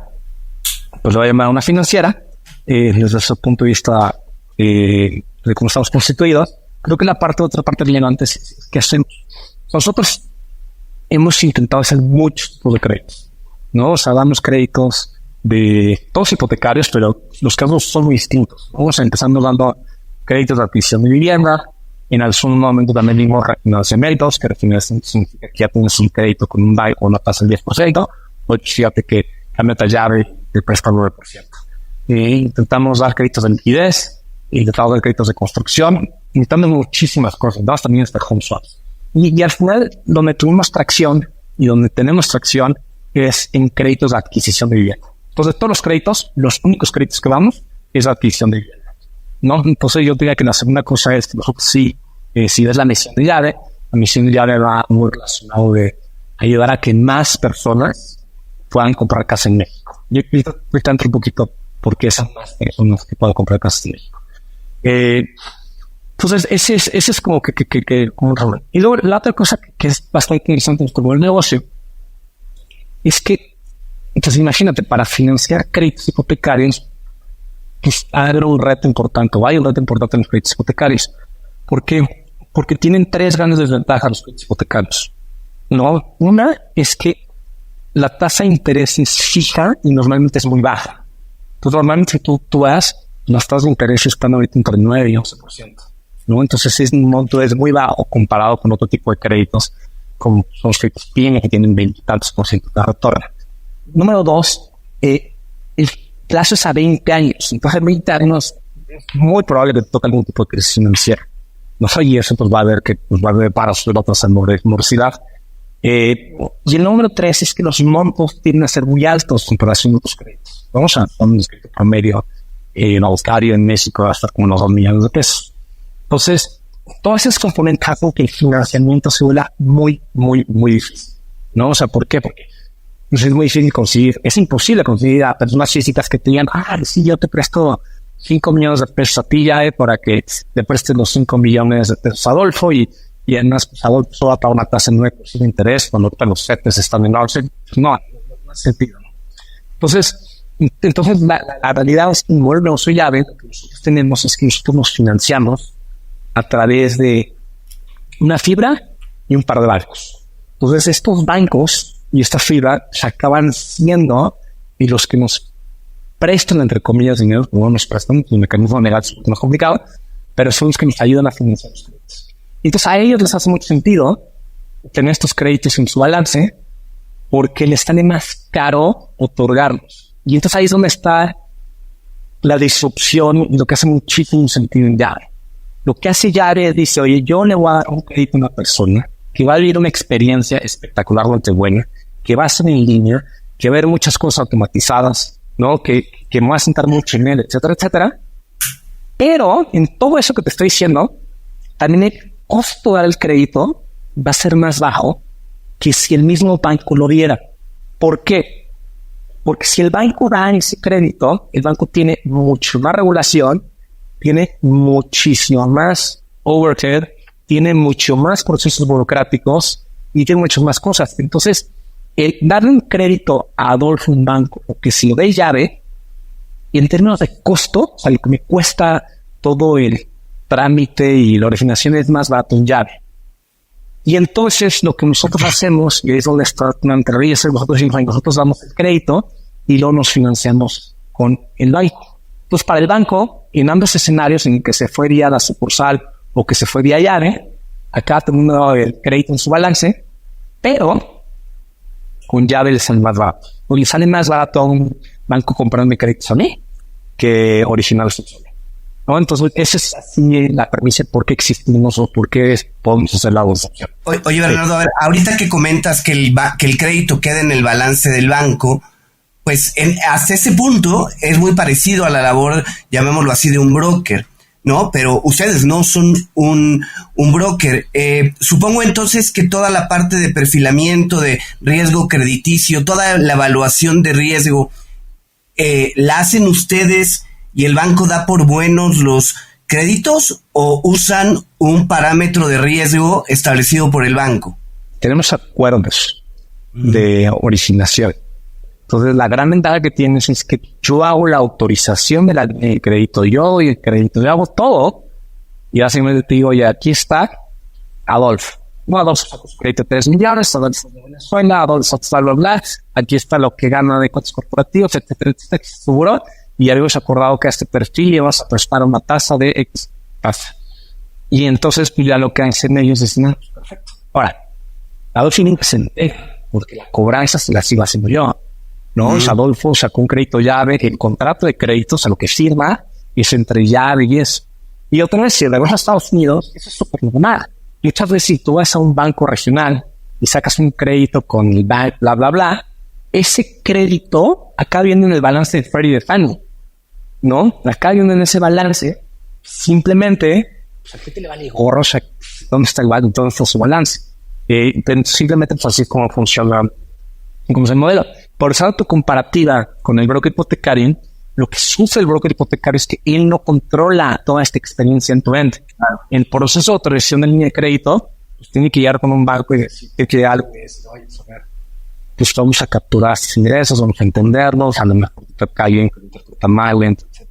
pues lo voy a llamar una financiera, desde ese punto de vista de cómo estamos constituidos, creo que otra parte relevante es que hacemos. Nosotros hemos intentado hacer muchos tipos de créditos, ¿no? O sea, damos créditos de todos hipotecarios, pero los casos son muy distintos, ¿no? O sea, empezando dando créditos de adquisición de vivienda. En algún momento también dimos refinanciamientos, que refinanciamiento significa que ya tienes un crédito con un DAI o una tasa del 10%, o fíjate que cambia la llave y presta el 9%. Intentamos dar créditos de liquidez, intentamos dar créditos de construcción, intentamos muchísimas cosas, ¿no? También hasta home swaps. Y al final, donde tuvimos tracción y donde tenemos tracción es en créditos de adquisición de vivienda. Entonces, todos los créditos, los únicos créditos que vamos es la adquisición de vivienda, ¿no? Entonces, yo diría que la segunda cosa es que nosotros sí, si ves la misión de llave, la misión de llave va muy relacionado de ayudar a que más personas puedan comprar casa en México. Yo ahorita entro un poquito porque esas más personas que puedan comprar casa en México. Entonces, ese es como como un rol. Y luego, la otra cosa que es bastante interesante como el negocio es que, entonces imagínate, para financiar créditos hipotecarios, pues hay un reto importante en los créditos hipotecarios. ¿Por qué? Porque tienen 3 grandes desventajas los créditos hipotecarios, ¿no? Una es que la tasa de interés es fija y normalmente es muy baja. Entonces, normalmente tú vas, las tasas de interés están ahorita entre 9 y 11%, ¿no? Entonces, es un monto es muy bajo comparado con otro tipo de créditos, como son los créditos PYME, que tienen 20 y tantos % de retorno. Número 2, el plazo es a 20 años. Entonces, en 20 años es muy probable que te toque algún tipo de crisis financiera. No sé, y eso pues va a haber paros de la tasa de morosidad. Y el número 3 es que los montos tienden a ser muy altos en comparación a otros créditos. Vamos a poner un crédito promedio en Australia, en México, va a estar como unos 2 millones de pesos. Entonces, todas esas componentes hacen que el financiamiento se vuelva muy, muy, muy difícil, ¿no? O sea, ¿por qué? Porque es muy difícil conseguir, es imposible conseguir a personas físicas que te digan, sí, yo te presto 5 millones de pesos a ti, para que le prestes los 5 millones de pesos a Adolfo y además, pues, Adolfo solo va a pagar una tasa de 9% de interés cuando los CETES están en 11. No hace sentido, ¿no? Entonces la realidad es que en el negocio llave, lo que nosotros tenemos es que nosotros nos financiamos a través de una fibra y un par de bancos. Entonces, estos bancos y esta fibra se acaban siendo y los que nos prestan, entre comillas, dinero, como nos prestan, un mecanismo legal es más complicado, pero son los que nos ayudan a financiar los créditos. Entonces, a ellos les hace mucho sentido tener estos créditos en su balance porque les sale más caro otorgarlos. Y entonces ahí es donde está la disrupción y lo que hace muchísimo sentido en Llave. Lo que hace Llave es, dice, oye, yo le voy a dar un crédito a una persona que va a vivir una experiencia espectacularmente buena, que va a ser en línea, que va a ver muchas cosas automatizadas, ¿no? Que me va a sentar mucho en él, etcétera, etcétera. Pero en todo eso que te estoy diciendo, también el costo del crédito va a ser más bajo que si el mismo banco lo diera. ¿Por qué? Porque si el banco da ese crédito, el banco tiene mucho más regulación, tiene muchísimo más overhead, tiene mucho más procesos burocráticos y tiene muchas más cosas. Entonces, el darle un crédito a Adolfo, un banco, o que si lo dé Llave, y en términos de costo, o sea, lo que me cuesta todo el trámite y la originación es más barato en Llave. Y entonces lo que nosotros hacemos, y es donde está nosotros damos el crédito y luego nos financiamos con el banco. Entonces, para el banco, en ambos escenarios, en el que se fue vía la sucursal o que se fue vía Llave, acá tenemos el crédito en su balance, pero con Llave le sale más barato. O le sale más barato a un banco comprarme créditos a mí que original solo, ¿no? Entonces, esa es así la premisa de por qué existimos o por qué podemos hacer la opción. Oye, Bernardo, a ver, ahorita que comentas que el crédito queda en el balance del banco, pues hasta ese punto es muy parecido a la labor, llamémoslo así, de un broker, ¿no? Pero ustedes no son un broker. Supongo entonces que toda la parte de perfilamiento de riesgo crediticio, toda la evaluación de riesgo, ¿la hacen ustedes y el banco da por buenos los créditos o usan un parámetro de riesgo establecido por el banco? Tenemos acuerdos de originación. Entonces, la gran ventaja que tienes es que yo hago la autorización del crédito, yo doy el crédito, yo hago todo, y así me digo, oye, aquí está Adolfo. No, Adolfo sacó su crédito de 3 millones, Adolfo de Venezuela, Adolfo bla, bla, bla, aquí está lo que gana de cuentas corporativos, etcétera, etcétera, que se aseguró, y ya habíamos acordado que a este perfil le vas a prestar una tasa de X tasa. Y entonces, pues ya lo que hacen ellos es, no, perfecto. Ahora, Adolfo tiene que se entere, porque la cobranza se la sigo haciendo yo, ¿no? O sea, Adolfo sacó un crédito Llave, el contrato de créditos a lo que firma es entre Llave y eso. Y otra vez, si regreso a Estados Unidos, eso es súper normal. Muchas veces si tú vas a un banco regional y sacas un crédito con el banco, bla, bla, bla, ese crédito acá viene en el balance de Freddie y de Fannie, ¿no? Acá viene en ese balance, simplemente, pues a qué te le vale gorro, o sea, ¿dónde está el banco? ¿Dónde está su balance? Simplemente pues así es como funciona, como es el modelo. Por eso tu comparativa con el broker hipotecario, lo que sufre el broker hipotecario es que él no controla toda esta experiencia en tu ente. El proceso de autorización de línea de crédito, pues tiene que llegar con un banco y decir que algo es, oye, a ver, pues vamos a capturar estos ingresos, vamos a entenderlos, a lo mejor te cae bien, te interpreta mal, etc.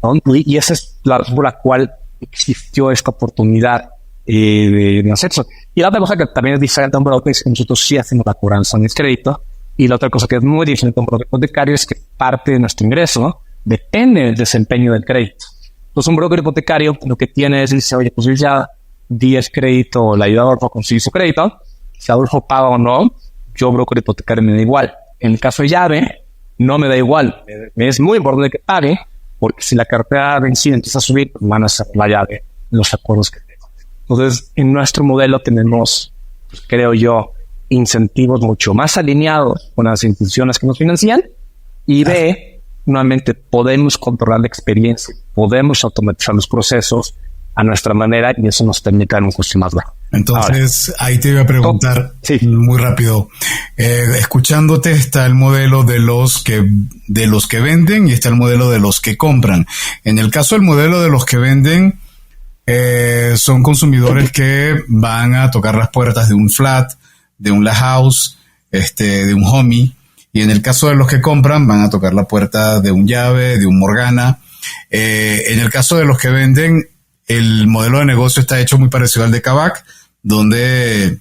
¿No? Y esa es la razón por la cual existió esta oportunidad de hacer eso. Y la otra cosa que también es diferente a un broker es que nosotros sí hacemos la cobranza en el crédito. Y la otra cosa que es muy diferente a un broker hipotecario es que parte de nuestro ingreso, ¿no?, depende del desempeño del crédito. Entonces, un broker hipotecario lo que tiene es, dice, oye, pues yo ya di el crédito, le ayudo a Adolfo a conseguir su crédito. Si Adolfo paga o no, yo, broker hipotecario, me da igual. En el caso de llave, no me da igual. Me es muy importante que pague, porque si la cartera vencida empieza a subir, pues van a hacer la llave los acuerdos que tengo. Entonces, en nuestro modelo tenemos, pues, creo yo, incentivos mucho más alineados con las instituciones que nos financian y nuevamente podemos controlar la experiencia, podemos automatizar los procesos a nuestra manera y eso nos permite dar un costo más bajo. Entonces, ahí te iba a preguntar muy rápido. Escuchándote, está el modelo de los que venden y está el modelo de los que compran. En el caso del modelo de los que venden, son consumidores que van a tocar las puertas de un flat, de un La House, de un Homey, y en el caso de los que compran van a tocar la puerta de un Llave, de un Morgana. En el caso de los que venden, el modelo de negocio está hecho muy parecido al de Kavak, donde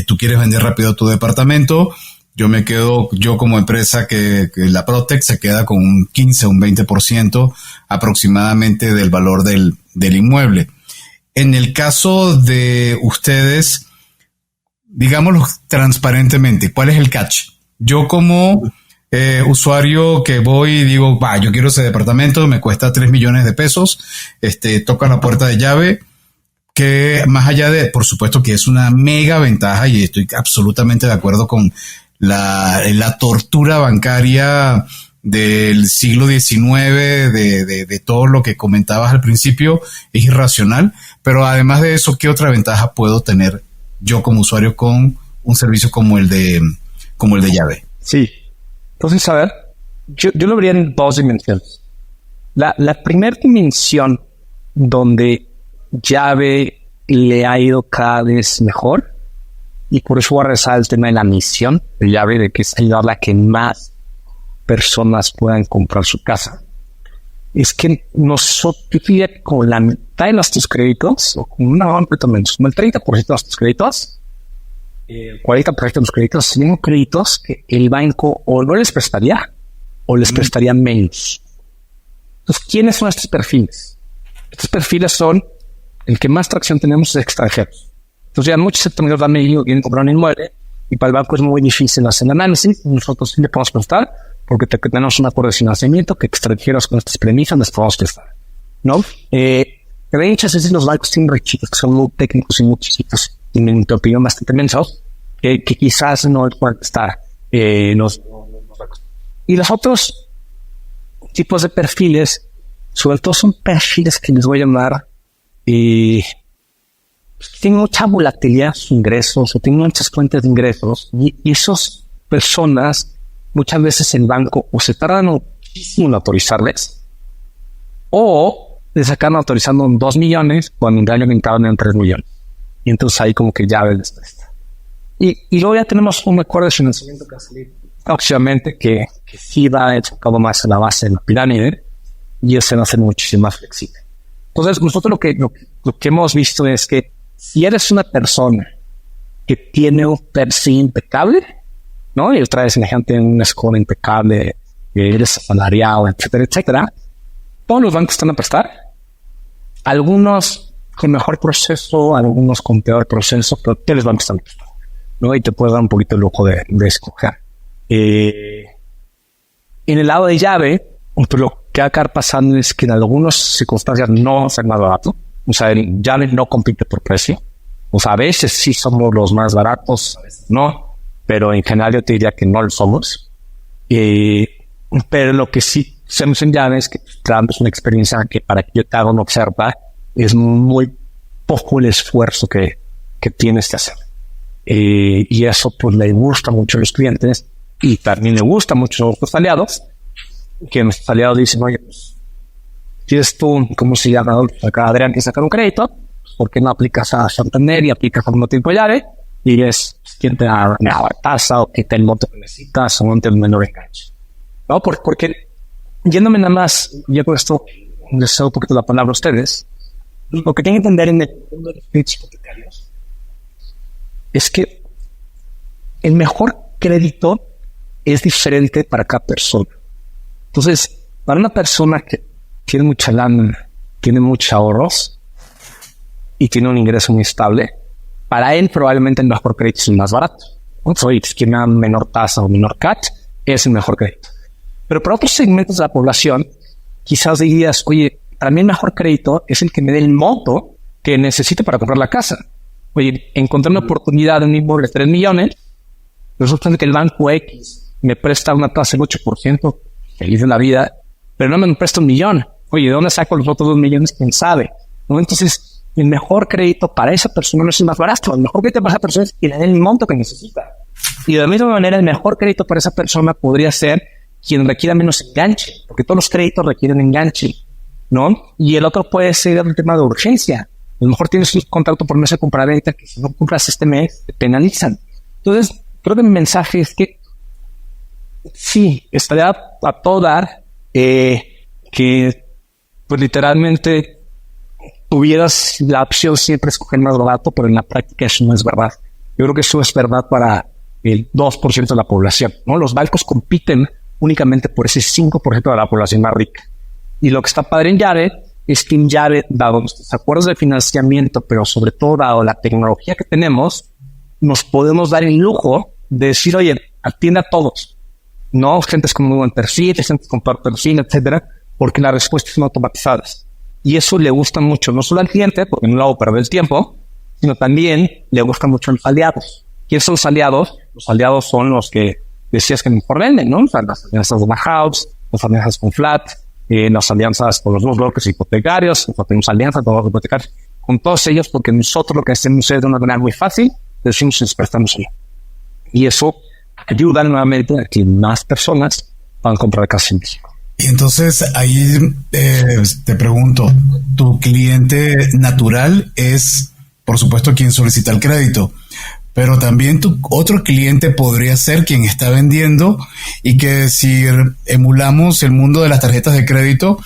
tú quieres vender rápido tu departamento, yo como empresa que la Protec se queda con un 15 o un 20% aproximadamente del valor del inmueble. En el caso de ustedes, digámoslo transparentemente, ¿cuál es el catch? Yo como usuario que voy y digo, yo quiero ese departamento, me cuesta 3 millones de pesos, toca la puerta de Llave, que más allá de, por supuesto que es una mega ventaja y estoy absolutamente de acuerdo con la tortura bancaria del siglo XIX, de todo lo que comentabas al principio, es irracional, pero además de eso, ¿qué otra ventaja puedo tener yo como usuario con un servicio como el de Llave? Sí. Entonces, a ver, yo lo vería en dos dimensiones. La primera dimensión donde Llave le ha ido cada vez mejor, y por eso voy a resaltar el tema de la misión de Llave, de que es ayudar a que más personas puedan comprar su casa, es que nosotros, con la mitad de nuestros créditos, o con una amplia menos, como el 30% de nuestros créditos, el 40% de los créditos son créditos que el banco o no les prestaría o les prestaría menos. Entonces, ¿quiénes son estos perfiles? Estos perfiles son, el que más tracción tenemos es extranjeros. Entonces, ya muchos extranjeros van a México, quieren comprar un inmueble y para el banco es muy difícil hacer el análisis. Nosotros sí le podemos prestar porque tenemos un acuerdo de financiamiento que extranjeros con estas premisas les podemos prestar, ¿no? Muchas veces los bancos tienen requisitos que son muy técnicos y muy chiquitos, en mi opinión bastante mensos, que quizás no pueden estar los bancos. Y los otros tipos de perfiles, sobre todo son perfiles que les voy a llamar tienen mucha volatilidad en sus ingresos o tienen muchas fuentes de ingresos, y esas personas muchas veces el banco o se tardan muchísimo en autorizarles o les acaban autorizando 2 millones cuando el año entraron en 3 millones. Y entonces ahí como que ya les presta. Y luego ya tenemos un acuerdo de financiamiento que ha salido próximamente que sí va enfocado más en la base de la pirámide y ese va a ser muchísimo más flexible. Entonces nosotros lo que hemos visto es que si eres una persona que tiene un perfil impecable, ¿no? Y otra vez la gente tiene una score impecable, que eres asalariado, etcétera, etcétera, todos los bancos están a prestar. Algunos con mejor proceso, algunos con peor proceso, pero todos los bancos están a prestar, ¿no? Y te puedes dar un poquito el lujo de escoger. En el lado de Llave, lo que va a acabar pasando es que en algunas circunstancias no va a ser más barato. O sea, el Llave no compite por precio. O sea, a veces sí somos los más baratos, a veces no, pero en general yo te diría que no lo somos. Pero lo que sí hacemos en Llave es que es una experiencia que para que yo te haga una oferta es muy poco el esfuerzo que tienes que hacer. Y eso pues le gusta mucho a los clientes y también le gusta mucho a nuestros aliados, que nuestros aliados dicen, oye, pues, tienes tú, ¿cómo se llama? Acá Adrián que sacar un crédito, ¿por qué no aplicas a Santander y aplicas al mismo tiempo Llave? Y es quien te da la tasa o que te el monto que necesitas o monte el menor enganche. ¿No? Porque yéndome nada más, ya con esto les doy un poquito la palabra a ustedes, lo que tienen que entender en el mundo de los créditos hipotecarios es que el mejor crédito es diferente para cada persona. Entonces, para una persona que tiene mucha lana, tiene muchos ahorros y tiene un ingreso muy estable, para él probablemente el mejor crédito es el más barato. Oye, si tiene una menor tasa o menor CAT, es el mejor crédito. Pero para otros segmentos de la población, quizás dirías, oye, para mí el mejor crédito es el que me dé el monto que necesito para comprar la casa. Oye, encontré una oportunidad de un inmueble de 3 millones, resulta que el banco X me presta una tasa del 8%, feliz de la vida, pero no me presta 1 millón. Oye, ¿de dónde saco los otros 2 millones? ¿Quién sabe? ¿No? Entonces, el mejor crédito para esa persona no es el más barato. El mejor crédito para esa persona es que le dé el monto que necesita. Y de la misma manera, el mejor crédito para esa persona podría ser quien requiera menos enganche, porque todos los créditos requieren enganche, ¿no? Y el otro puede ser el tema de urgencia. A lo mejor tienes un contrato por mes de compraventa que si no compras este mes, te penalizan. Entonces, creo que mi mensaje es que sí, estaría a todo dar que pues literalmente tuvieras la opción siempre de escoger más barato, pero en la práctica eso no es verdad. Yo creo que eso es verdad para el 2% de la población, ¿no? Los bancos compiten únicamente por ese 5% de la población más rica. Y lo que está padre en Llave es que en Llave, dado nuestros acuerdos de financiamiento, pero sobre todo dado la tecnología que tenemos, nos podemos dar el lujo de decir, oye, atiende a todos. No gentes con muy buen perfil, gentes con peor perfil, etcétera, porque las respuestas son automatizadas. Y eso le gusta mucho, no solo al cliente, porque no le hago perder el tiempo, sino también le gusta mucho a los aliados. ¿Quiénes son los aliados? Los aliados son los que decías que mejor venden, ¿no? O sea, las alianzas de House, las alianzas con Flat, las alianzas con los dos bloques hipotecarios, tenemos alianzas con los hipotecarios, con todos ellos, porque nosotros lo que hacemos es de una manera muy fácil, decimos si nos prestamos ahí. Y eso ayuda nuevamente a que más personas puedan comprar casa en México. Y entonces ahí te pregunto, tu cliente natural es, por supuesto, quien solicita el crédito, pero también tu otro cliente podría ser quien está vendiendo y que si emulamos el mundo de las tarjetas de crédito,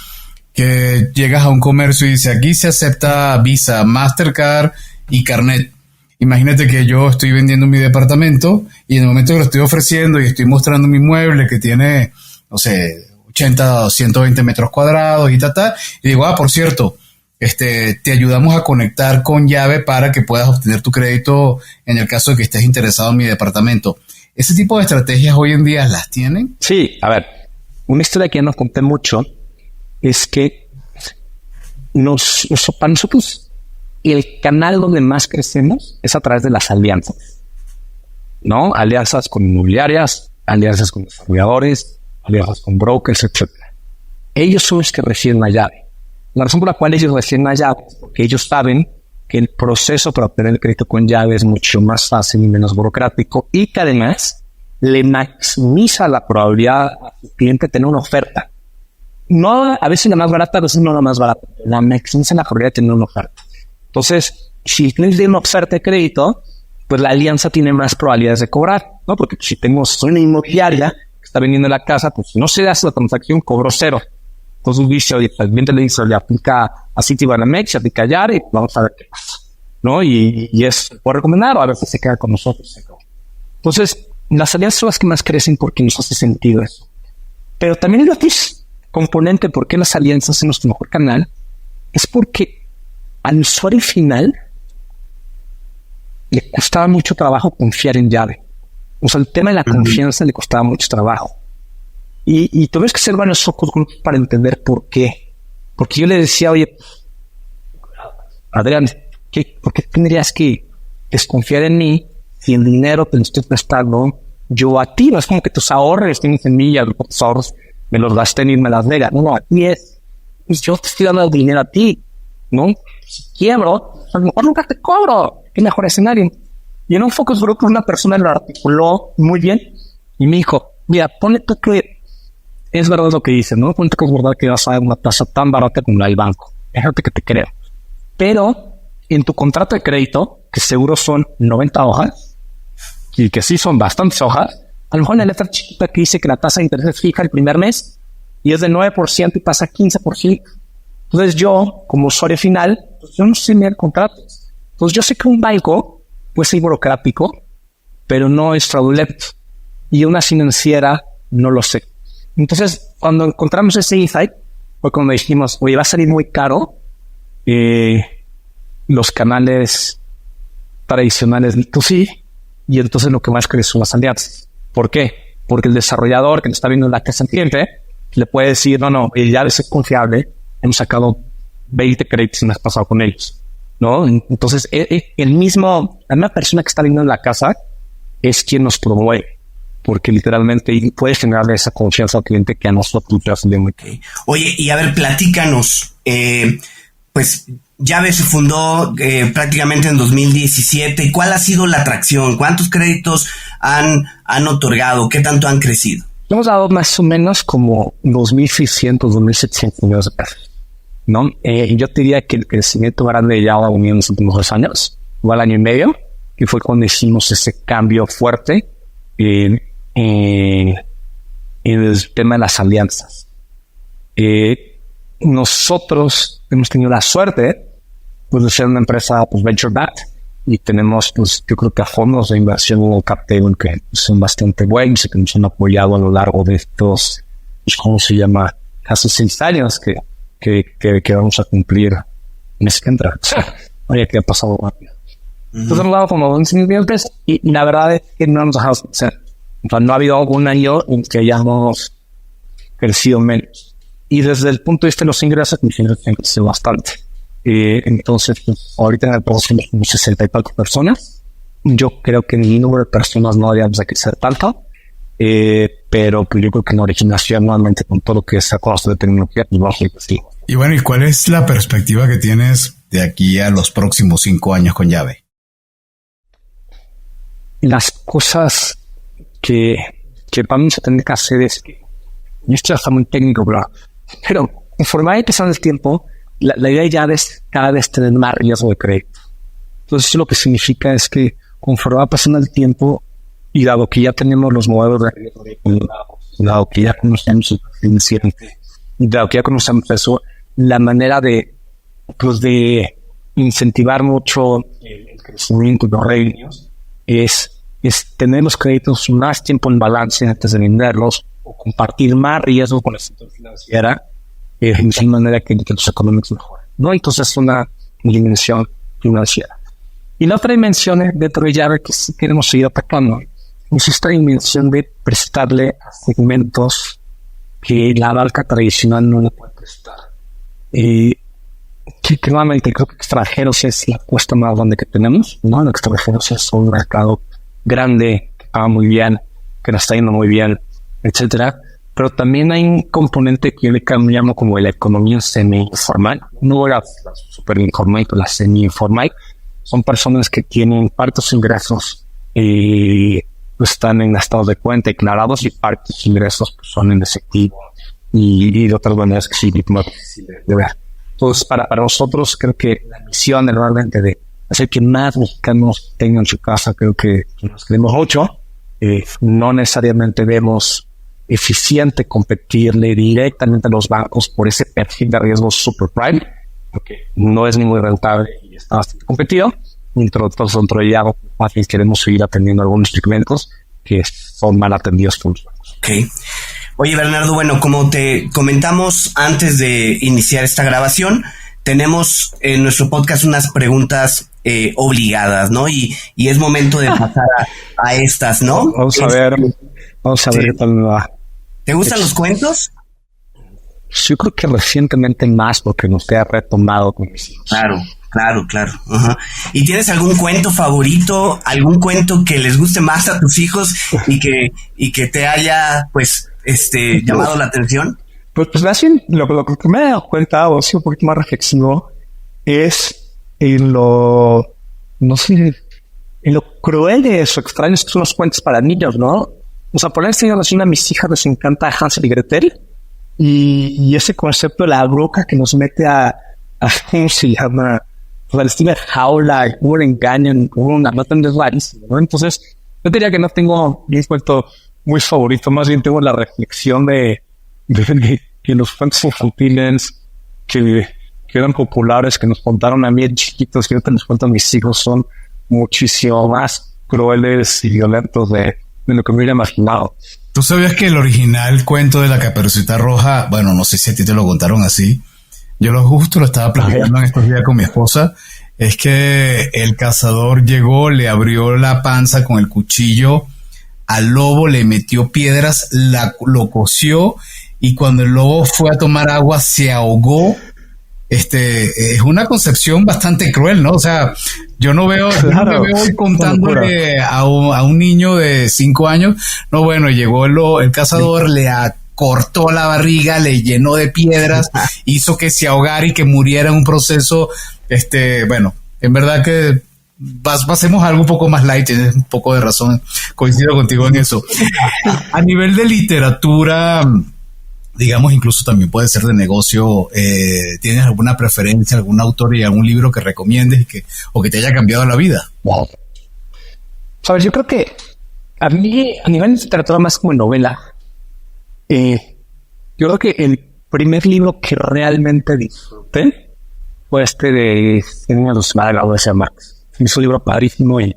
que llegas a un comercio y dice, aquí se acepta Visa, Mastercard y Carnet. Imagínate que yo estoy vendiendo mi departamento y en el momento que lo estoy ofreciendo y estoy mostrando mi mueble que tiene, no sé, 80 o 120 metros cuadrados y y digo, por cierto, te ayudamos a conectar con Llave para que puedas obtener tu crédito en el caso de que estés interesado en mi departamento. ¿Ese tipo de estrategias hoy en día las tienen? Sí, a ver, una historia que ya no conté mucho es que para nosotros el canal donde más crecemos es a través de las alianzas, ¿no? Alianzas con inmobiliarias, alianzas con desarrolladores, alianzas con brokers, etc. Ellos son los que reciben la llave. La razón por la cual ellos reciben la llave es porque ellos saben que el proceso para obtener el crédito con llave es mucho más fácil y menos burocrático y que además le maximiza la probabilidad a su cliente de tener una oferta. No a veces la más barata, a veces no la más barata. La maximiza la probabilidad de tener una oferta. Entonces, si el cliente tiene una oferta de crédito, pues la alianza tiene más probabilidades de cobrar, ¿no? Porque si tenemos una inmobiliaria que está vendiendo la casa, pues si no se hace la transacción, cobró 0. Entonces dice, oye, el cliente le dice, le aplica a Citibanamex, aplica a Llave, y vamos a ver qué pasa, ¿no? Y es por recomendar, o a veces se queda con nosotros. Entonces, las alianzas son las que más crecen porque nos hace sentido eso. Pero también el otro componente por qué las alianzas son nuestro mejor canal es porque al usuario final le costaba mucho trabajo confiar en Llave. O sea, el tema de la confianza le costaba mucho trabajo. Y tuvimos que hacer varios focus groups para entender por qué. Porque yo le decía, oye, Adrián, ¿por qué tendrías que desconfiar en mí si el dinero te lo estoy prestando yo a ti. No es como que tus ahorros tienes en mí y tus ahorros me los gasté en irme a Las Vegas. No, aquí es, pues yo te estoy dando el dinero a ti, ¿no? Si quiebro, a lo mejor nunca te cobro. Qué mejor escenario. Y en un focus group una persona lo articuló muy bien y me dijo, mira, ponle tú que es verdad lo que dices, ¿no? Ponle tú que es verdad que vas a dar una tasa tan barata como la del banco. Déjate que te creo. Pero en tu contrato de crédito, que seguro son 90 hojas, y que sí son bastantes hojas, a lo mejor en la letra chiquita que dice que la tasa de interés es fija el primer mes y es del 9% y pasa a 15%. Entonces yo, como usuario final, pues yo no sé leer contratos. Entonces yo sé que un banco puede ser burocrático, pero no es fraudulento. Y una financiera no lo sé. Entonces, cuando encontramos ese insight, fue cuando dijimos, oye, va a salir muy caro los canales tradicionales del B2C, y entonces lo que más crece son las alianzas. ¿Por qué? Porque el desarrollador que le está viendo la casa en cliente le puede decir, no, ya es confiable, hemos sacado 20 créditos y me has pasado con ellos, ¿no? Entonces, la misma persona que está viendo en la casa es quien nos promueve, porque literalmente puede generarle esa confianza al cliente que a nosotros nos hace muy bien. Oye, y a ver, platícanos, pues Llave se fundó prácticamente en 2017. ¿Cuál ha sido la atracción? ¿Cuántos créditos han otorgado? ¿Qué tanto han crecido? Hemos dado más o menos como 2.600, 2.700 millones de pesos, ¿no? Yo te diría que el crecimiento grande de Llave unió en los últimos 2 años, o al año y medio, que fue cuando hicimos ese cambio fuerte en el tema de las alianzas. Nosotros hemos tenido la suerte pues de ser una empresa pues venture backed y tenemos pues yo creo que a fondos de inversión en el cap table que son bastante buenos y que nos han apoyado a lo largo de estos pues, ¿cómo se llama? Casi 6 años que vamos a cumplir en ese que entra. Oye, que ha pasado rápido. Entonces hemos dado como 11 millones y la verdad es que no nos dejamos hacer. O sea, no ha habido algún año en que hayamos crecido menos. Y desde el punto de vista de los ingresos, mis ingresos han crecido bastante. Entonces, pues, ahorita en el proceso somos como 60 y tantas personas. Yo creo que en el número de personas no deberíamos de crecer tanto. Pero pues, yo creo que en originación, nuevamente, con todo lo que es a costo de tecnología, pues vamos a ir así. Y bueno, ¿y cuál es la perspectiva que tienes de aquí a los próximos 5 años con Llave? Las cosas que vamos a tener que hacer es que, y esto ya está muy técnico, pero conforme vaya pasando el tiempo, la idea ya es cada vez tener más riesgo de crédito. Entonces eso lo que significa es que conforme va pasando el tiempo y dado que ya tenemos los modelos de riesgo regulados, dado que ya conocemos el financiante, dado que ya conocemos eso, la manera de incentivar mucho el crecimiento de los revenues es tener los créditos más tiempo en balance antes de venderlos o compartir más riesgo con la sector financiera de manera que los económicos mejoren, ¿no? Entonces es una dimensión financiera. Y la otra dimensión dentro de Llave que sí queremos seguir atacando es esta dimensión de prestarle a segmentos que la banca tradicional no le puede prestar. Que nuevamente creo que extranjeros es la apuesta más grande que tenemos, ¿no? Los extranjeros es un mercado grande, que paga muy bien, que nos está yendo muy bien, etcétera. Pero también hay un componente que yo le llamo como la economía semi-informal. No la super informal, pero la semi-informal. Son personas que tienen partes ingresos están en estados de cuenta declarados y partes ingresos pues, son en efectivo y de otras maneras que sí, más difícil de ver. Entonces, para nosotros creo que la misión realmente de hacer que más mexicanos tengan su casa, creo que nos queremos mucho. No necesariamente vemos eficiente competirle directamente a los bancos por ese perfil de riesgo super prime, porque no es ni muy rentable y está bastante competido. Dentro de Llave, fácil queremos seguir atendiendo algunos segmentos que son mal atendidos por los bancos. Okay. Oye, Bernardo, bueno, como te comentamos antes de iniciar esta grabación, tenemos en nuestro podcast unas preguntas obligadas, ¿no? Y es momento de pasar a estas, ¿no? Vamos a ver qué tal me va. ¿Te gustan los cuentos? Yo creo que recientemente más porque nos he retomado con mis hijos. Claro. Claro, claro. Ajá. ¿Y tienes algún cuento favorito, algún cuento que les guste más a tus hijos y que te haya, pues, llamado la atención? Pues más bien, lo que me he dado cuenta, o sido un poquito más reflexivo, es en lo cruel de eso, extraño que son los cuentos para niños, ¿no? O sea, por ejemplo, a mis hijas les encanta Hansel y Gretel, y ese concepto de la bruja que nos mete a ¿cómo se llama? O sea, les tiene jaula, cómo le engañan, cómo la matan, es rarísimo, ¿no? Entonces, yo diría que no tengo un cuento muy favorito, más bien tengo la reflexión de que los cuentos infantiles que eran populares, que nos contaron a mí de chiquitos, que ahorita les cuento a mis hijos, son muchísimo más crueles y violentos de lo que me hubiera imaginado. ¿Tú sabías que el original cuento de la Caperucita Roja, bueno, no sé si a ti te lo contaron así, yo justo lo estaba platicando en estos días con mi esposa, es que el cazador llegó, le abrió la panza con el cuchillo al lobo, le metió piedras, lo coció, y cuando el lobo fue a tomar agua se ahogó. Es una concepción bastante cruel, ¿no? O sea, yo no me veo hoy contándole a un niño de 5 años, no, bueno, llegó el cazador, le cortó la barriga, le llenó de piedras, hizo que se ahogara y que muriera en un proceso, bueno, en verdad que pasemos a algo un poco más light, tienes un poco de razón, coincido contigo en eso. A nivel de literatura, digamos, incluso también puede ser de negocio, ¿tienes alguna preferencia, algún autor y algún libro que recomiendes o que te haya cambiado la vida? Wow. Sabes, yo creo que a mí, a nivel de literatura más como novela, yo creo que el primer libro que realmente disfruté fue de los Madres de Marx. Es un libro padrísimo y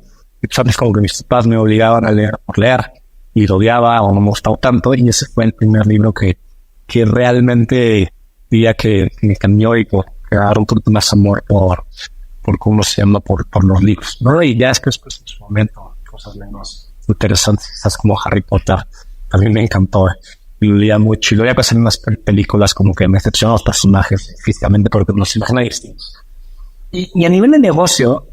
sabes, como que mis papás me obligaban a leer por leer y lo odiaba o no me gustaba tanto, y ese fue el primer libro que realmente diría que me cambió y por crear un poquito más amor por cómo se llama, por los libros, ¿no? Y ya es que después en su momento cosas menos interesantes, quizás como Harry Potter, también me encantó. Y lo leía mucho, y lo veía pasar en unas películas como que me decepcionan los personajes físicamente porque los imaginan distintos. Y a nivel de negocio,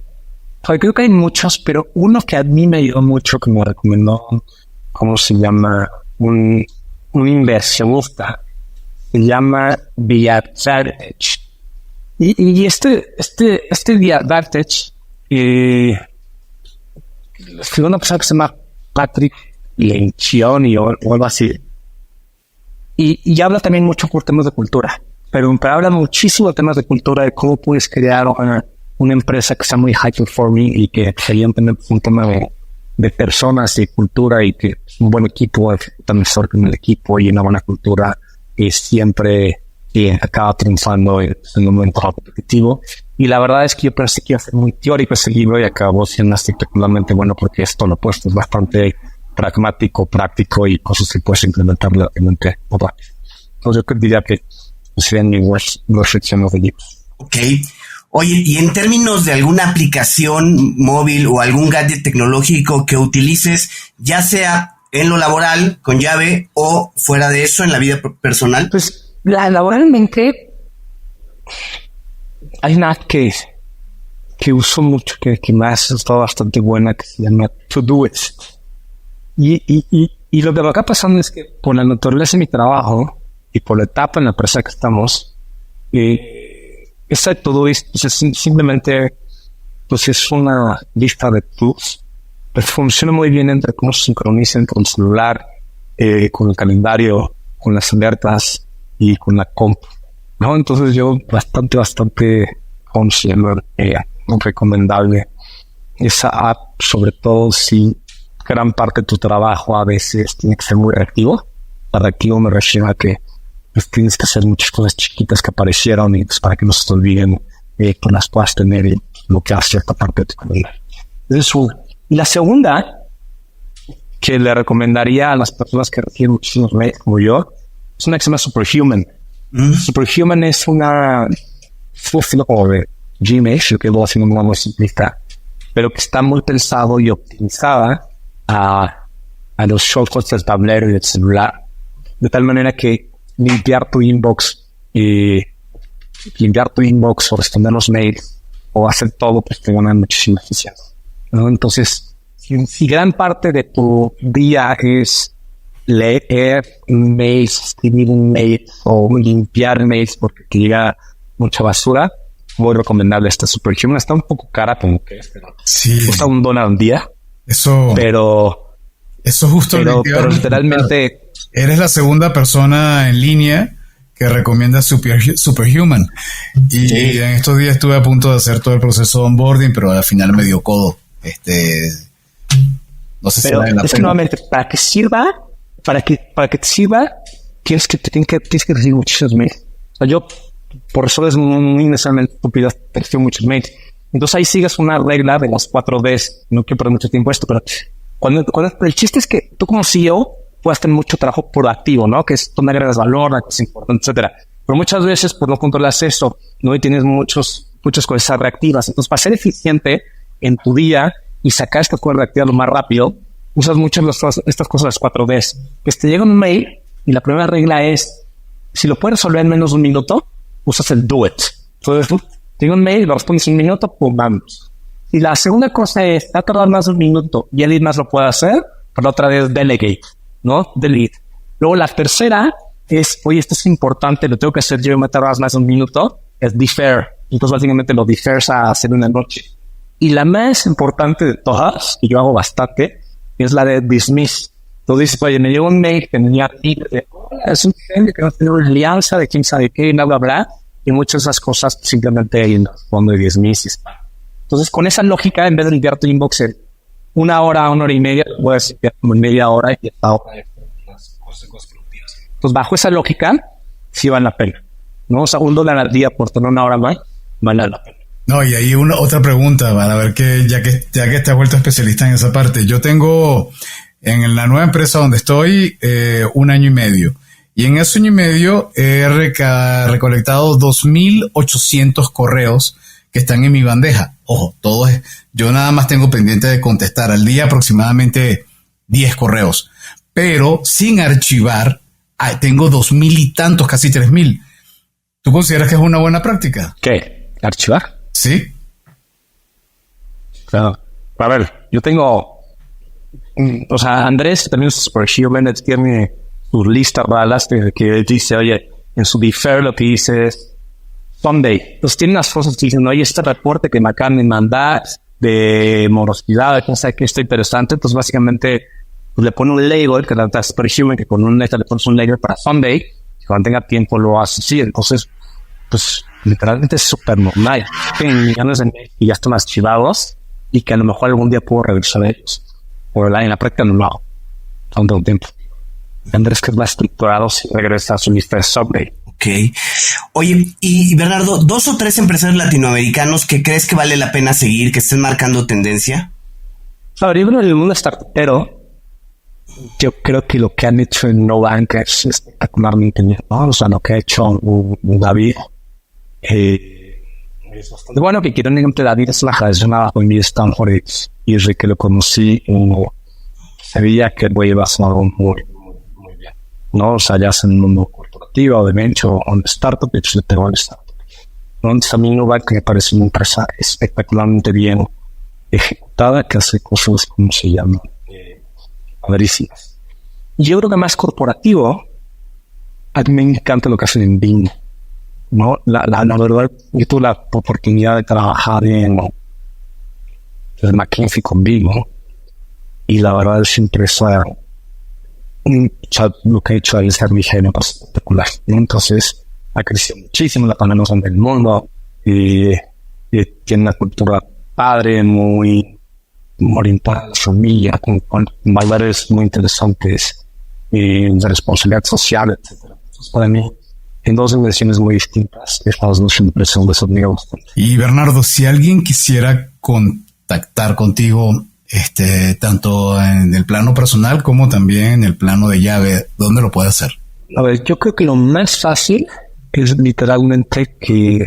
creo que hay muchos, pero uno que a mí me ayudó mucho, que me recomendó, ¿cómo se llama? Un inversionista, se llama Viadvartech. Y este Viadvartech, escribió una persona que se llama Patrick Lencioni o algo así. Y habla también mucho por temas de cultura, pero habla muchísimo de temas de cultura, de cómo puedes crear una empresa que sea muy high performing y que serían tener un tema de personas y cultura, y que es un buen equipo, también mejor que el equipo, y una buena cultura siempre acaba triunfando en un momento competitivo. Y la verdad es que yo pensé que iba a ser muy teórico ese libro y acabó siendo espectacularmente bueno, porque esto lo opuesto, es bastante pragmático, práctico y cosas que puedes implementar relativamente rápido. Entonces yo diría que serían mis reflexiones de libros. Ok. Oye, y en términos de alguna aplicación móvil o algún gadget tecnológico que utilices, ya sea en lo laboral, con llave, o fuera de eso, en la vida personal. Pues laboralmente hay una que uso mucho, que me ha estado bastante buena, que se llama Todoist. Y lo que va acá pasando es que por la naturaleza de mi trabajo y por la etapa en la empresa que estamos, esa Todoist pues simplemente pues es una lista de tools, pero funciona muy bien entre cómo se sincronizan con el celular, con el calendario, con las alertas y con la comp, ¿no? Entonces yo bastante considero recomendable esa app, sobre todo si gran parte de tu trabajo a veces tiene que ser muy reactivo. Para reactivo me refiero a que pues, tienes que hacer muchas cosas chiquitas que aparecieron y pues, para que no se te olviden, que las puedas tener y bloquear cierta parte de tu calendario. Esa es una. Y la segunda que le recomendaría a las personas que reciben muchísimos mails como yo es una que se llama Superhuman. Superhuman es un estilo como de Gmail, que lo haciendo una muy simplista, pero que está muy pensado y optimizada a los shortcuts del tablero y del celular, de tal manera que limpiar tu inbox o responder los mails o hacer todo, pues te ganan muchísima eficiencia, ¿no? Entonces, si gran parte de tu día es leer mails, escribir mails o limpiar mails porque te llega mucha basura, muy recomendable esta Superhuman. Está un poco cara como que es, pero Sí. cuesta $1 al día, Eso justo pero literalmente eres la segunda persona en línea que recomienda Superhuman. Y en estos días estuve a punto de hacer todo el proceso de onboarding, pero al final me dio codo. No sé pero si vale la es que pena. nuevamente para que te sirva tienes que recibir muchísimos mails. O sea, yo por razones muy necesariamente estúpidas recibo muchos mails. Entonces ahí sigues una regla de las 4 Ds. No quiero perder mucho tiempo esto, pero cuando el chiste es que tú como CEO puedas tener mucho trabajo proactivo, ¿no? Que es donde agregas valor, que es importante, etcétera. Pero muchas veces pues no controlas eso, ¿no? Y tienes muchas cosas reactivas. Entonces, para ser eficiente en tu día y sacar estas cosas reactivas lo más rápido, usas muchas estas cosas, las 4 Ds. Que te llega un mail y la primera regla es, si lo puedes resolver en menos de 1 minuto, usas el do it. Entonces, te llega un mail, lo respondes en 1 minuto, pues vamos. Y la segunda cosa es, va a tardar más de 1 minuto y alguien más lo puede hacer, pero la otra es delegate, ¿no? Delete. Luego la tercera es, oye, esto es importante, lo tengo que hacer yo y me tardas más de 1 minuto, es defer. Entonces básicamente lo defers a hacer una noche. Y la más importante de todas, que yo hago bastante, es la de dismiss. Tú dices, oye, me llegó un mail que tenía es un gente que no tiene una alianza de quién sabe qué, bla, bla, bla, y muchas de esas cosas simplemente ahí en el fondo de dismiss y spam. Entonces, con esa lógica, en vez de limpiar tu inbox en 1 hora, 1 hora y media, puedes limpiar como en media hora y esta hora las cosas productivas. Entonces, bajo esa lógica, sí vale la pena, ¿no? O sea, $1 al día por tener 1 hora más, vale la pena. No, y ahí otra pregunta, para ver que ya que te has vuelto especialista en esa parte. Yo tengo en la nueva empresa donde estoy 1 año y medio. Y en ese año y medio he recolectado 2,800 correos que están en mi bandeja. Ojo, yo nada más tengo pendiente de contestar al día aproximadamente 10 correos. Pero sin archivar, tengo 2,000 y tantos, casi 3,000. ¿Tú consideras que es una buena práctica? ¿Qué? ¿Archivar? Sí. Claro. A ver, yo tengo... O sea, Andrés también es Superhuman, tiene sus listas raras que dice, oye, en su defer lo que dice es Sunday. Entonces tiene unas cosas que dicen, oye, este reporte que me acaban de mandar de morosidad, quién sabe qué, está interesante. Entonces básicamente pues, le pone un label, que es Superhuman, que con un letra le pones un label para Sunday, y cuando tenga tiempo lo hace así. Entonces, pues literalmente es súper normal. Tienen millones de mails y ya están archivados y que a lo mejor algún día puedo regresar a ellos. Por en la práctica no lo hago. Aún tengo tiempo. Andrés, que es más estructurado, si regresa a su lista de Sunday. Ok. Oye, y Bernardo, 2 o 3 empresarios latinoamericanos que crees que vale la pena seguir, que estén marcando tendencia. A ver, yo creo que en el mundo startupero, yo creo que lo que han hecho en Nobank es espectacularmente bien, ¿no? O sea, lo que ha hecho David es bastante bueno. Que quiero un David es la generación abajo en mi Stanford y desde que lo conocí, sabía que el güey iba a ser algo muy bien, ¿no? O sea, ya sea en el mundo corporativo o de venture o de startup, de hecho le pegó al startup, ¿no? Entonces a mí Nobank me parece una empresa espectacularmente bien ejecutada, que hace cosas, como se llama, padrísimas. Yo creo que más corporativo, a mí me encanta lo que hacen en Bing, ¿no? La verdad, yo tuve la oportunidad de trabajar en McKinsey con Bing, ¿no? Y la verdad es una empresa, lo que ha hecho es ser vigente espectacular, ¿no? Entonces ha crecido muchísimo, la más grande del mundo y tiene una cultura padre, muy orientada a la familia, con valores muy interesantes de responsabilidad social, etcétera. Entonces, para mí, en 2 dimensiones muy distintas, estas 2 empresas de esos niveles. Y Bernardo, si alguien quisiera contactar contigo, tanto en el plano personal como también en el plano de llave, ¿dónde lo puede hacer? A ver, yo creo que lo más fácil es literalmente que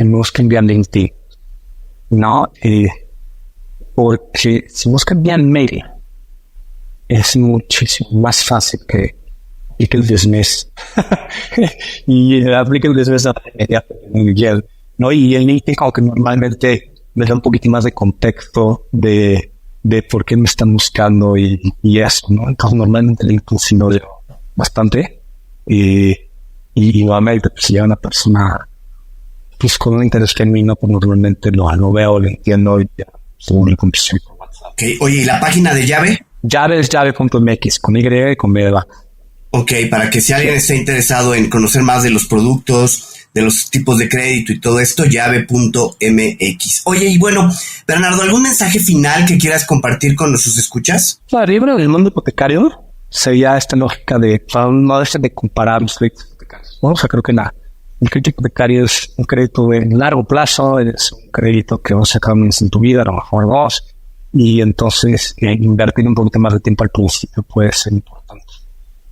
busquen vía LinkedIn, ¿no? Porque si buscan vía mail, es muchísimo más fácil que el dismiss. Y aplica el dismiss inmediato. ¿no? Y el LinkedIn como que normalmente me da un poquito más de contexto de por qué me están buscando y eso, ¿no? Entonces normalmente el LinkedIn sí lo leo bastante y nuevamente pues, si llega una persona pues con un interés genuino, pues normalmente lo veo, lo entiendo y ya según el contexto por WhatsApp. Okay. Oye, ¿y la página de Llave? Llave es llave.mx con Y y con B de vaca. Ok, para que si alguien está interesado en conocer más de los productos, de los tipos de crédito y todo esto, llave.mx. Oye, y bueno, Bernardo, ¿algún mensaje final que quieras compartir con nuestros escuchas? Claro, yo creo que en el mundo hipotecario sería esta lógica de no dejar de comparar los créditos hipotecarios, ¿no? O sea, creo que el crédito hipotecario es un crédito de largo plazo, es un crédito que vas a sacar un mes en tu vida, a lo mejor dos, y entonces invertir un poquito más de tiempo al principio puede ser importante,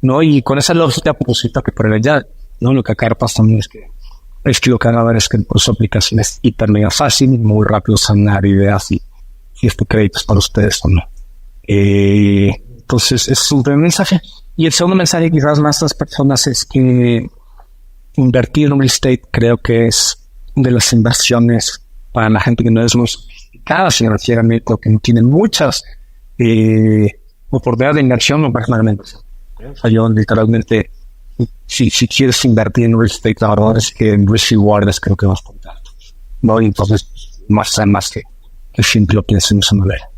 ¿no? Y con esa lógica, pues que por allá, ¿no? Lo que acá pasa también es que lo que van a ver es que el proceso de aplicación es hiper mega fácil, muy rápido sanar ideas si este crédito es para ustedes o no. Entonces es un primer mensaje. Y el segundo mensaje quizás más a las personas es que invertir en real estate creo que es de las inversiones para la gente que no es muy sofisticada financieramente o que no tiene muchas oportunidades de inversión, me parece una inversión. O sea, yo literalmente, si quieres invertir en real estate, la verdad es que en risk rewards creo que vas a contar, ¿no? Y entonces, más que siempre lo pienso en esa manera.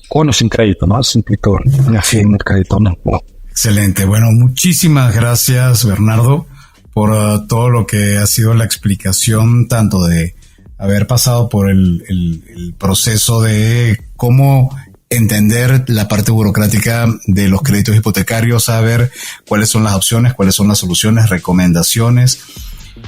Con o sin crédito, ¿no? Simple con el crédito, ¿no? Excelente. Bueno, muchísimas gracias, Bernardo, por todo lo que ha sido la explicación, tanto de haber pasado por el proceso de cómo entender la parte burocrática de los créditos hipotecarios, saber cuáles son las opciones, cuáles son las soluciones, recomendaciones.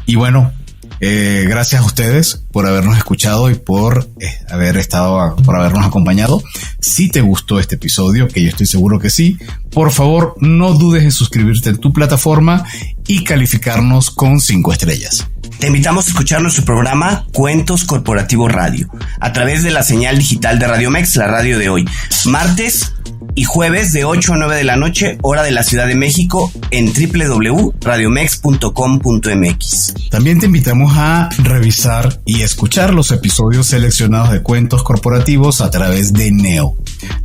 Y bueno, gracias a ustedes por habernos escuchado y por habernos acompañado. Si te gustó este episodio, que yo estoy seguro que sí, por favor no dudes en suscribirte en tu plataforma y calificarnos con 5 estrellas. Te invitamos a escuchar nuestro programa Cuentos Corporativos Radio a través de la señal digital de Radio Mex, la radio de hoy, martes y jueves de 8 a 9 de la noche, hora de la Ciudad de México, en www.radiomex.com.mx. También te invitamos a revisar y escuchar los episodios seleccionados de Cuentos Corporativos a través de Neo,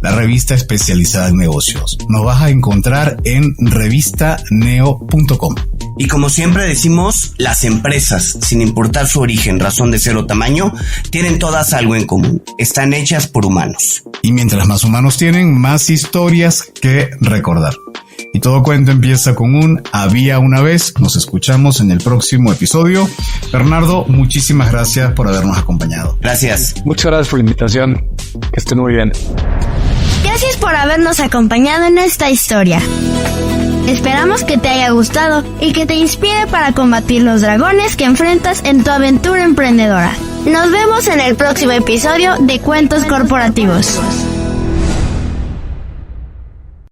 la revista especializada en negocios. Nos vas a encontrar en revistaneo.com. Y como siempre decimos, las empresas, sin importar su origen, razón de ser o tamaño, tienen todas algo en común. Están hechas por humanos. Y mientras más humanos tienen, más historias que recordar. Y todo cuento empieza con un había una vez. Nos escuchamos en el próximo episodio. Bernardo, muchísimas gracias por habernos acompañado. Gracias. Muchas gracias por la invitación. Que estén muy bien. Gracias por habernos acompañado en esta historia. Esperamos que te haya gustado y que te inspire para combatir los dragones que enfrentas en tu aventura emprendedora. Nos vemos en el próximo episodio de Cuentos Corporativos.